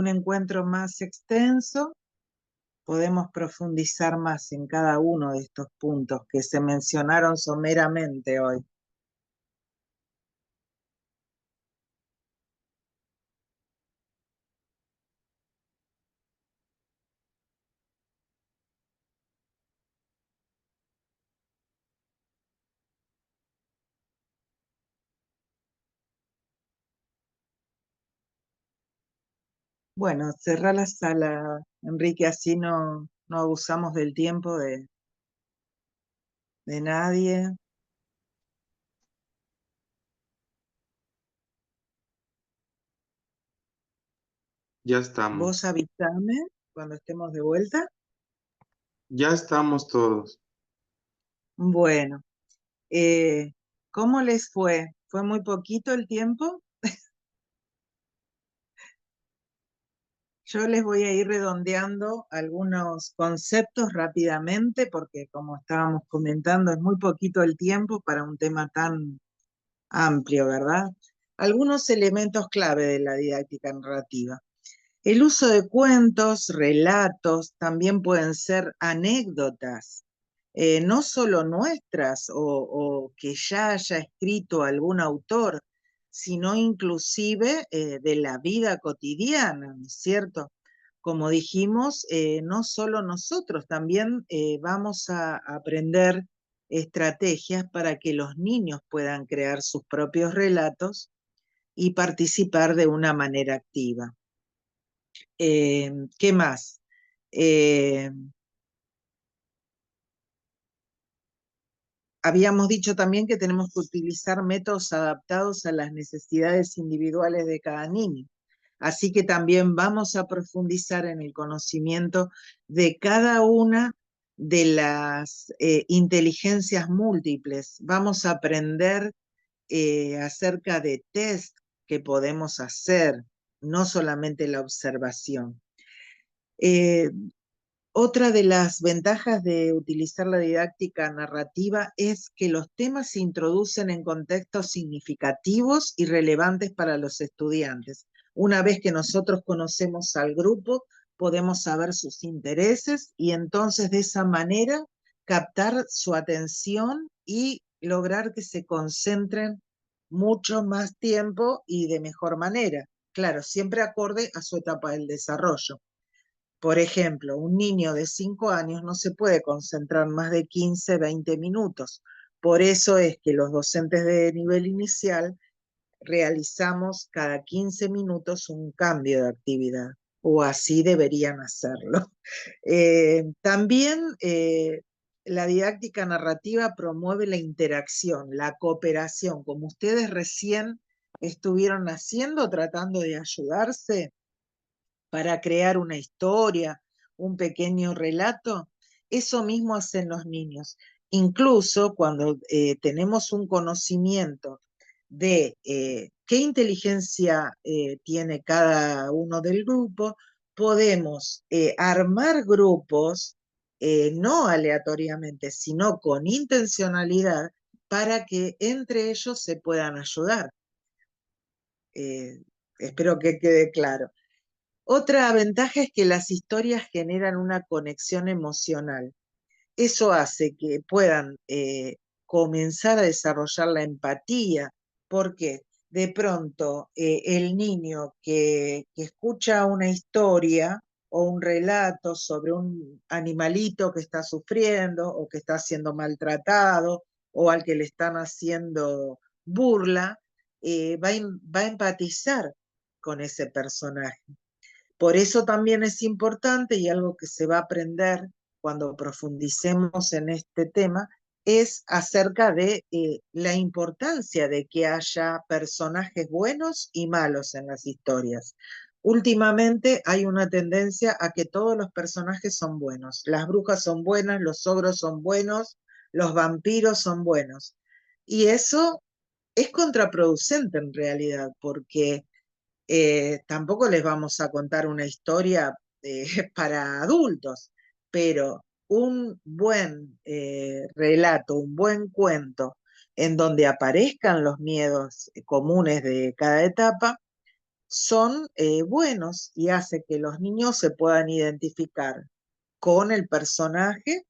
encuentro más extenso, podemos profundizar más en cada uno de estos puntos que se mencionaron someramente hoy. Bueno, cerrar la sala, Enrique, así no abusamos del tiempo de nadie. Ya estamos. Vos avísame cuando estemos de vuelta. Ya estamos todos. Bueno, ¿cómo les fue? ¿Fue muy poquito el tiempo? Yo les voy a ir redondeando algunos conceptos rápidamente porque como estábamos comentando es muy poquito el tiempo para un tema tan amplio, ¿verdad? Algunos elementos clave de la didáctica narrativa. El uso de cuentos, relatos, también pueden ser anécdotas, no solo nuestras o que ya haya escrito algún autor, sino inclusive de la vida cotidiana, ¿no es cierto? Como dijimos, no solo nosotros, también vamos a aprender estrategias para que los niños puedan crear sus propios relatos y participar de una manera activa. ¿Qué más? Eh, Habíamos dicho también que tenemos que utilizar métodos adaptados a las necesidades individuales de cada niño. Así que también vamos a profundizar en el conocimiento de cada una de las inteligencias múltiples. Vamos a aprender acerca de test que podemos hacer, no solamente la observación. Eh, Otra de las ventajas de utilizar la didáctica narrativa es que los temas se introducen en contextos significativos y relevantes para los estudiantes. Una vez que nosotros conocemos al grupo, podemos saber sus intereses y entonces de esa manera captar su atención y lograr que se concentren mucho más tiempo y de mejor manera. Claro, siempre acorde a su etapa del desarrollo. Por ejemplo, un niño de 5 años no se puede concentrar más de 15, 20 minutos. Por eso es que los docentes de nivel inicial realizamos cada 15 minutos un cambio de actividad, o así deberían hacerlo. También la didáctica narrativa promueve la interacción, la cooperación, como ustedes recién estuvieron haciendo, tratando de ayudarse para crear una historia, un pequeño relato, eso mismo hacen los niños. Incluso cuando tenemos un conocimiento de qué inteligencia tiene cada uno del grupo, podemos armar grupos, no aleatoriamente, sino con intencionalidad, para que entre ellos se puedan ayudar. Espero que quede claro. Otra ventaja es que las historias generan una conexión emocional. Eso hace que puedan comenzar a desarrollar la empatía, porque de pronto el niño que escucha una historia o un relato sobre un animalito que está sufriendo o que está siendo maltratado o al que le están haciendo burla, va a empatizar con ese personaje. Por eso también es importante y algo que se va a aprender cuando profundicemos en este tema es acerca de la importancia de que haya personajes buenos y malos en las historias. Últimamente hay una tendencia a que todos los personajes son buenos. Las brujas son buenas, los ogros son buenos, los vampiros son buenos. Y eso es contraproducente en realidad, porque tampoco les vamos a contar una historia para adultos, pero un buen relato, un buen cuento en donde aparezcan los miedos comunes de cada etapa, son buenos y hace que los niños se puedan identificar con el personaje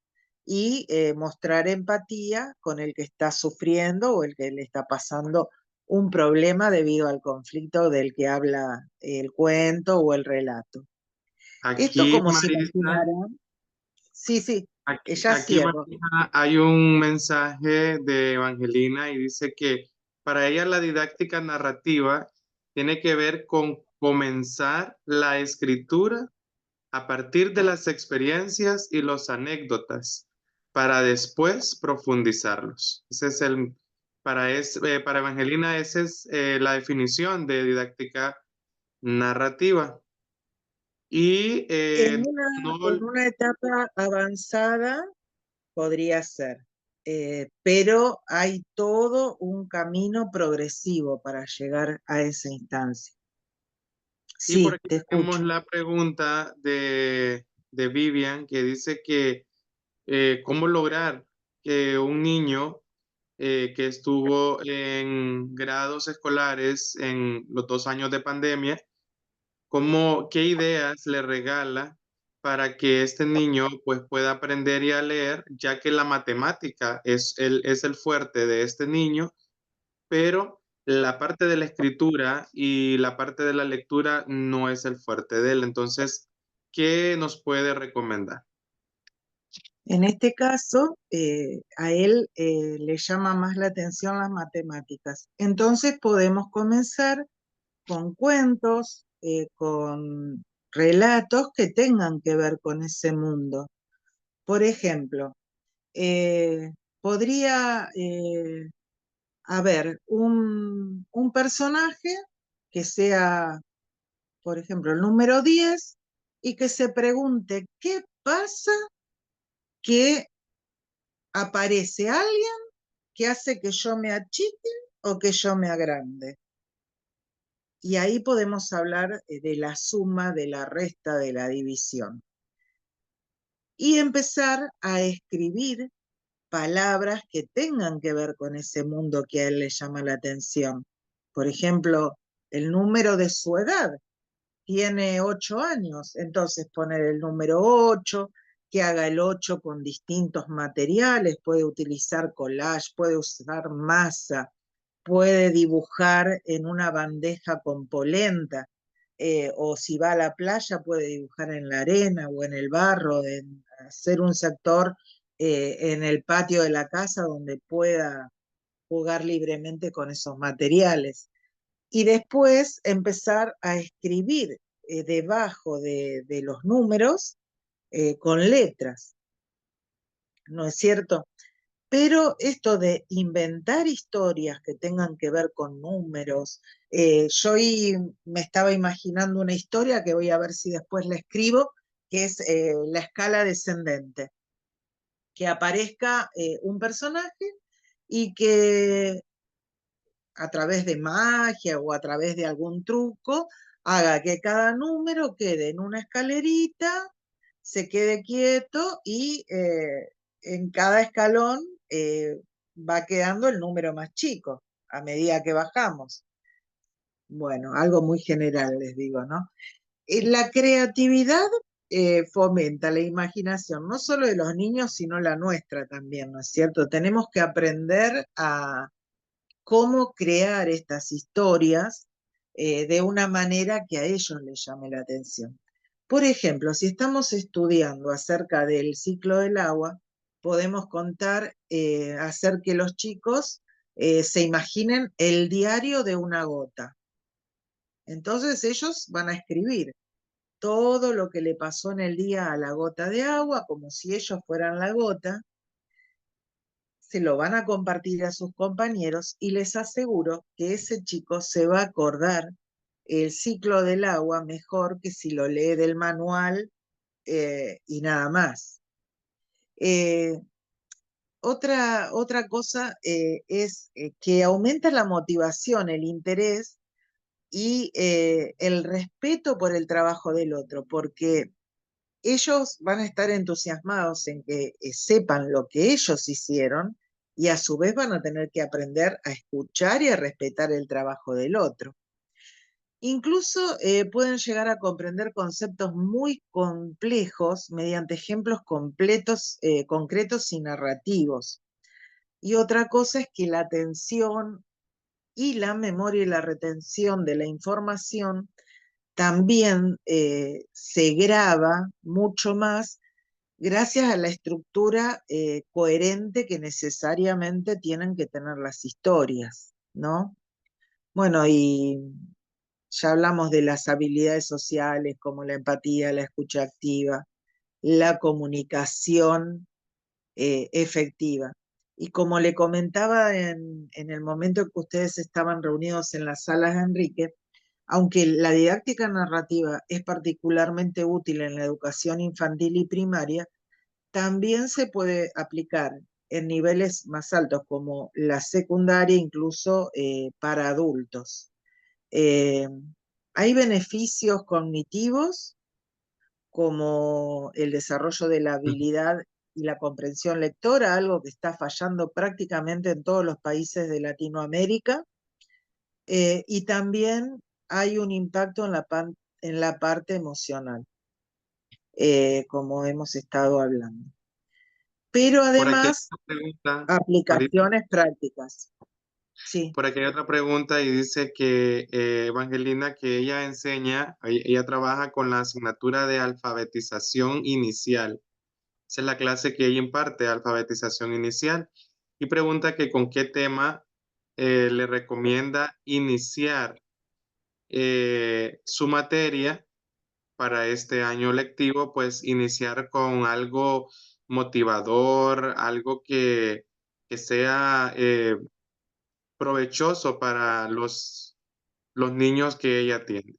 y mostrar empatía con el que está sufriendo o el que le está pasando un problema debido al conflicto del que habla el cuento o el relato. Esto, Aquí, como se Marisa, imaginarán, sí, sí, ya aquí, cierro. Marisa, hay un mensaje de Evangelina y dice que para ella la didáctica narrativa tiene que ver con comenzar la escritura a partir de las experiencias y los anécdotas para después profundizarlos. Ese es para Evangelina, esa es la definición de didáctica narrativa. Y En una etapa avanzada podría ser, pero hay todo un camino progresivo para llegar a esa instancia. y por Sí, aquí te tenemos escucho. la pregunta de Vivian que dice que cómo lograr que un niño que estuvo en grados escolares en los 2 años de pandemia, qué ideas le regala para que este niño pues pueda aprender y a leer, ya que la matemática es el fuerte de este niño, pero la parte de la escritura y la parte de la lectura no es el fuerte de él. Entonces, ¿qué nos puede recomendar? En este caso, a él le llama más la atención las matemáticas. Entonces podemos comenzar con cuentos, con relatos que tengan que ver con ese mundo. Por ejemplo, podría haber un personaje que sea, por ejemplo, el número 10 y que se pregunte qué pasa que aparece alguien que hace que yo me achique o que yo me agrande. Y ahí podemos hablar de la suma, de la resta, de la división. Y empezar a escribir palabras que tengan que ver con ese mundo que a él le llama la atención. Por ejemplo, el número de su edad. Tiene 8 años, entonces poner el número 8, que haga el 8 con distintos materiales, puede utilizar collage, puede usar masa, puede dibujar en una bandeja con polenta, o si va a la playa puede dibujar en la arena o en el barro, hacer un sector en el patio de la casa donde pueda jugar libremente con esos materiales. Y después empezar a escribir debajo de los números con letras, ¿no es cierto? Pero esto de inventar historias que tengan que ver con números, yo me estaba imaginando una historia que voy a ver si después la escribo, que es la escala descendente, que aparezca un personaje y que a través de magia o a través de algún truco haga que cada número quede en una escalerita, se quede quieto y en cada escalón va quedando el número más chico a medida que bajamos. Bueno, algo muy general les digo, ¿no? La creatividad fomenta la imaginación, no solo de los niños, sino la nuestra también, ¿no es cierto? Tenemos que aprender a cómo crear estas historias de una manera que a ellos les llame la atención. Por ejemplo, si estamos estudiando acerca del ciclo del agua, podemos contar, hacer que los chicos se imaginen el diario de una gota. Entonces ellos van a escribir todo lo que le pasó en el día a la gota de agua, como si ellos fueran la gota, se lo van a compartir a sus compañeros y les aseguro que ese chico se va a acordar el ciclo del agua mejor que si lo lee del manual y nada más. Eh, otra cosa es que aumenta la motivación, el interés y el respeto por el trabajo del otro, porque ellos van a estar entusiasmados en que sepan lo que ellos hicieron y a su vez van a tener que aprender a escuchar y a respetar el trabajo del otro. Incluso pueden llegar a comprender conceptos muy complejos mediante ejemplos concretos y narrativos. Y otra cosa es que la atención y la memoria y la retención de la información también se graba mucho más gracias a la estructura coherente que necesariamente tienen que tener las historias, ¿no? Bueno, y ya hablamos de las habilidades sociales como la empatía, la escucha activa, la comunicación efectiva. Y como le comentaba en el momento en que ustedes estaban reunidos en las salas de Enrique, aunque la didáctica narrativa es particularmente útil en la educación infantil y primaria, también se puede aplicar en niveles más altos como la secundaria, incluso para adultos. Eh, Hay beneficios cognitivos como el desarrollo de la habilidad y la comprensión lectora, algo que está fallando prácticamente en todos los países de Latinoamérica, y también hay un impacto en la parte emocional, como hemos estado hablando. Pero Por aquí hay además, otra pregunta, Marita. aplicaciones prácticas. Sí. Por aquí hay otra pregunta y dice que Evangelina, que ella enseña, ella trabaja con la asignatura de alfabetización inicial. Esa es la clase que ella imparte, alfabetización inicial. Y pregunta que con qué tema le recomienda iniciar su materia para este año lectivo, pues iniciar con algo motivador, algo que sea provechoso para los niños que ella atiende.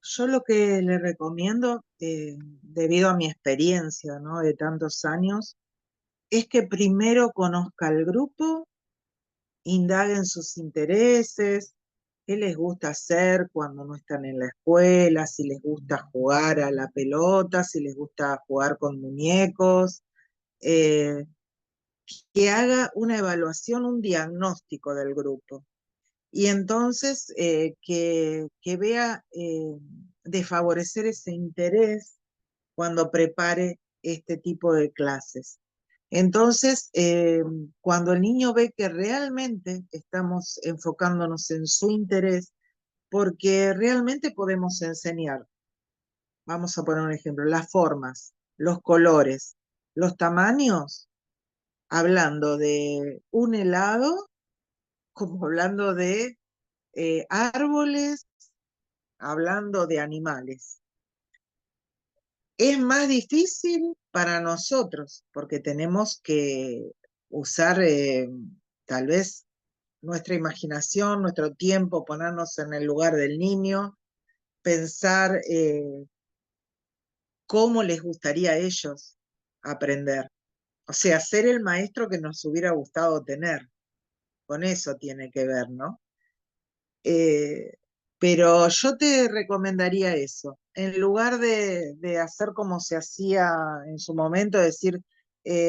Yo lo que le recomiendo, debido a mi experiencia, ¿no? De tantos años, es que primero conozca al grupo, indague en sus intereses, qué les gusta hacer cuando no están en la escuela, si les gusta jugar a la pelota, si les gusta jugar con muñecos, eh, que haga una evaluación, un diagnóstico del grupo. Y entonces que vea de favorecer ese interés cuando prepare este tipo de clases. Entonces, cuando el niño ve que realmente estamos enfocándonos en su interés, porque realmente podemos enseñar, vamos a poner un ejemplo, las formas, los colores, los tamaños, hablando de un helado, como hablando de árboles, hablando de animales. Es más difícil para nosotros porque tenemos que usar tal vez nuestra imaginación, nuestro tiempo, ponernos en el lugar del niño, pensar cómo les gustaría a ellos aprender. O sea, ser el maestro que nos hubiera gustado tener. Con eso tiene que ver, ¿no? Eh, pero yo te recomendaría eso. En lugar de hacer como se hacía en su momento, decir,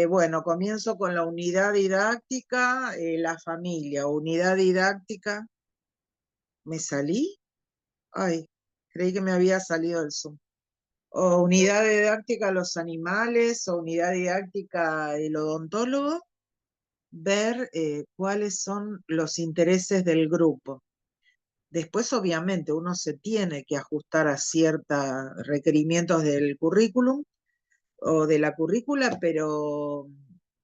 bueno, comienzo con la unidad didáctica, la familia, unidad didáctica. ¿Me salí? Ay, creí que me había salido el Zoom. O unidad didáctica los animales, o unidad didáctica el odontólogo, ver cuáles son los intereses del grupo. Después, obviamente, uno se tiene que ajustar a ciertos requerimientos del currículum o de la currícula, pero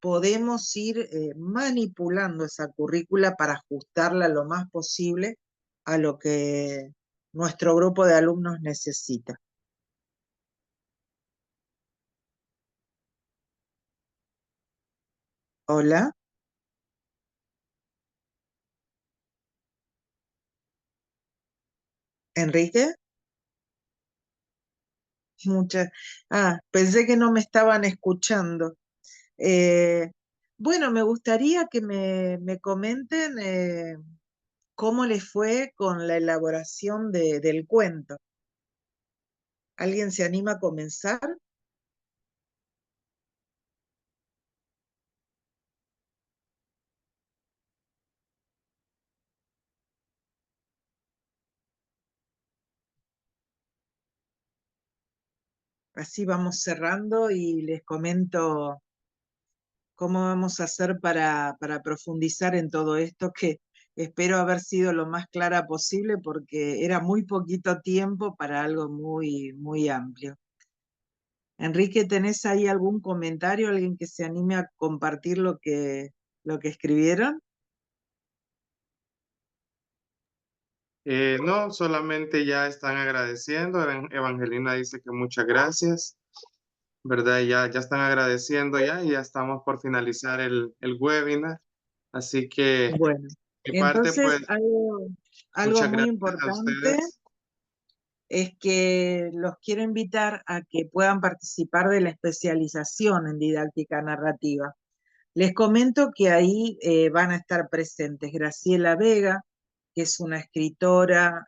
podemos ir manipulando esa currícula para ajustarla lo más posible a lo que nuestro grupo de alumnos necesita. Hola, Enrique. Muchas. Pensé que no me estaban escuchando. Eh, bueno, me gustaría que me comenten cómo les fue con la elaboración del cuento. ¿Alguien se anima a comenzar? así vamos cerrando y les comento cómo vamos a hacer para profundizar en todo esto, que espero haber sido lo más clara posible porque era muy poquito tiempo para algo muy, muy amplio. Enrique, ¿tenés ahí algún comentario, alguien que se anime a compartir lo que escribieron? No, solamente ya están agradeciendo. Evangelina dice que muchas gracias, ¿verdad? Ya están agradeciendo ya y ya estamos por finalizar el webinar. Así que, Bueno, de mi parte, entonces pues, algo muchas muy gracias a importante ustedes. es que los quiero invitar a que puedan participar de la especialización en didáctica narrativa. Les comento que ahí van a estar presentes Graciela Vega, que es una escritora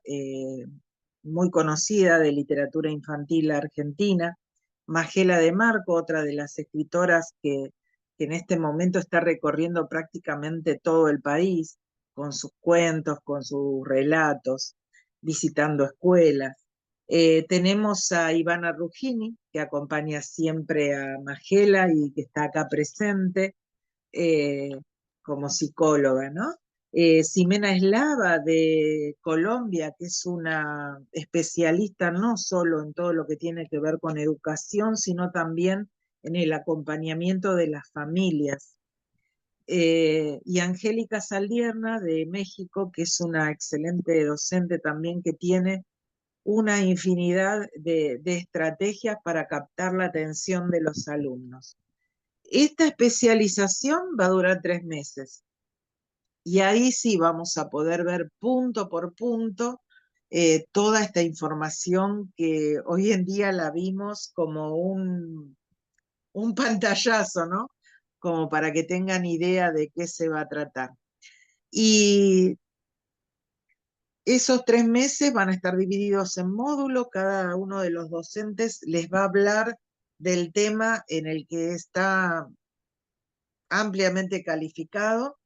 muy conocida de literatura infantil argentina, Magela de Marco, otra de las escritoras que en este momento está recorriendo prácticamente todo el país, con sus cuentos, con sus relatos, visitando escuelas. Tenemos a Ivana Ruggini, que acompaña siempre a Magela y que está acá presente eh, como psicóloga, ¿no? Ximena Eslava de Colombia, que es una especialista no solo en todo lo que tiene que ver con educación, sino también en el acompañamiento de las familias. Y Angélica Saldierna de México, que es una excelente docente también que tiene una infinidad de estrategias para captar la atención de los alumnos. Esta especialización va a durar 3 meses y ahí sí vamos a poder ver punto por punto toda esta información que hoy en día la vimos como un pantallazo, ¿no? Como para que tengan idea de qué se va a tratar. Y esos 3 meses van a estar divididos en módulos, cada uno de los docentes les va a hablar del tema en el que está ampliamente calificado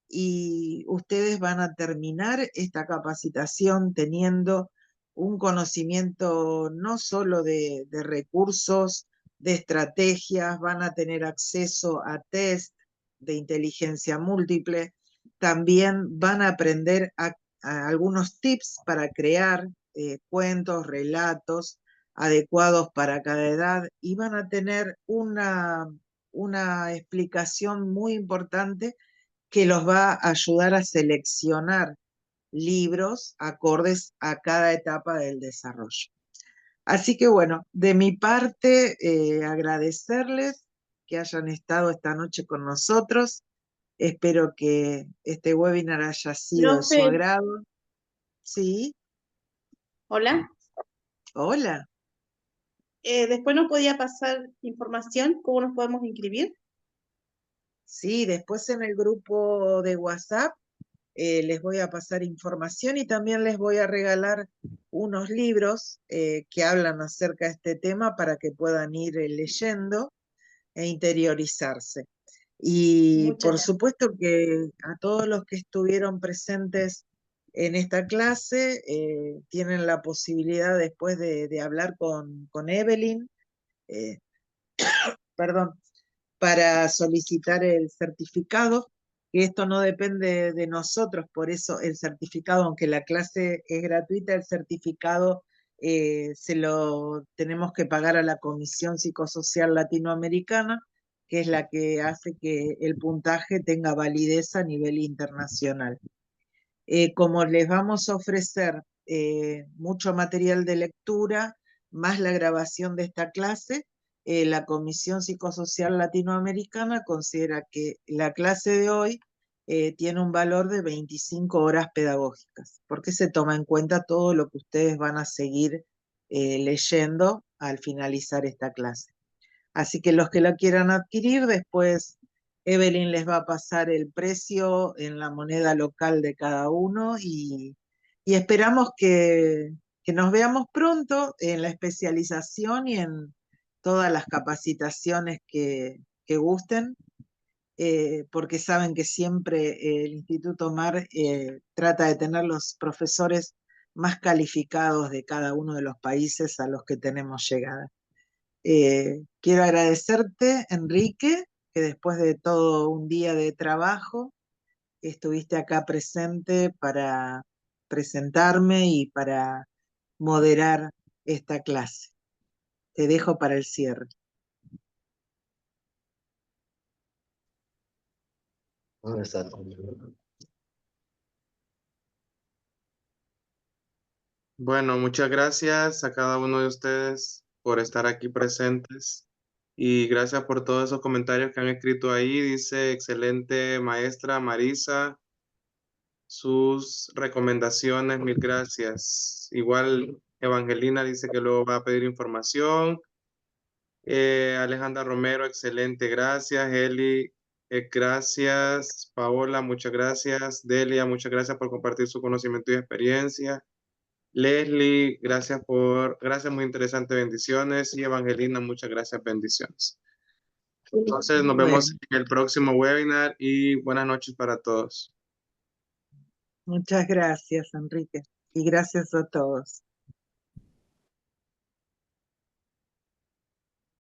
y ustedes van a terminar esta capacitación teniendo un conocimiento no solo de recursos, de estrategias, van a tener acceso a test de inteligencia múltiple, también van a aprender a algunos tips para crear cuentos, relatos adecuados para cada edad y van a tener una explicación muy importante que los va a ayudar a seleccionar libros acordes a cada etapa del desarrollo. Así que bueno, de mi parte, agradecerles que hayan estado esta noche con nosotros. Espero que este webinar haya sido de su Profe, agrado. Sí, hola. hola. Después nos podía pasar información, cómo nos podemos inscribir. Sí, después en el grupo de WhatsApp les voy a pasar información y también les voy a regalar unos libros que hablan acerca de este tema para que puedan ir leyendo e interiorizarse. Y Muchas por gracias. supuesto que a todos los que estuvieron presentes en esta clase tienen la posibilidad después de hablar con Evelyn, eh, perdón, para solicitar el certificado, que esto no depende de nosotros, por eso el certificado, aunque la clase es gratuita, el certificado se lo tenemos que pagar a la Comisión Psicosocial Latinoamericana, que es la que hace que el puntaje tenga validez a nivel internacional. Como les vamos a ofrecer mucho material de lectura, más la grabación de esta clase, la Comisión Psicosocial Latinoamericana considera que la clase de hoy tiene un valor de 25 horas pedagógicas, porque se toma en cuenta todo lo que ustedes van a seguir leyendo al finalizar esta clase. Así que los que la quieran adquirir, después Evelyn les va a pasar el precio en la moneda local de cada uno y esperamos que nos veamos pronto en la especialización y en todas las capacitaciones que gusten, porque saben que siempre el Instituto MAR trata de tener los profesores más calificados de cada uno de los países a los que tenemos llegada. Quiero agradecerte, Enrique, que después de todo un día de trabajo estuviste acá presente para presentarme y para moderar esta clase. Te dejo para el cierre. Bueno, muchas gracias a cada uno de ustedes por estar aquí presentes y gracias por todos esos comentarios que han escrito ahí. Dice, excelente maestra Marisa, sus recomendaciones, mil gracias. Igual Evangelina dice que luego va a pedir información. Alejandra Romero, excelente, gracias. Eli, gracias. Paola, muchas gracias. Delia, muchas gracias por compartir su conocimiento y experiencia. Leslie, gracias, muy interesante, bendiciones. Y Evangelina, muchas gracias, bendiciones. Entonces, nos vemos en el próximo webinar y buenas noches para todos. Muchas gracias, Enrique, y gracias a todos.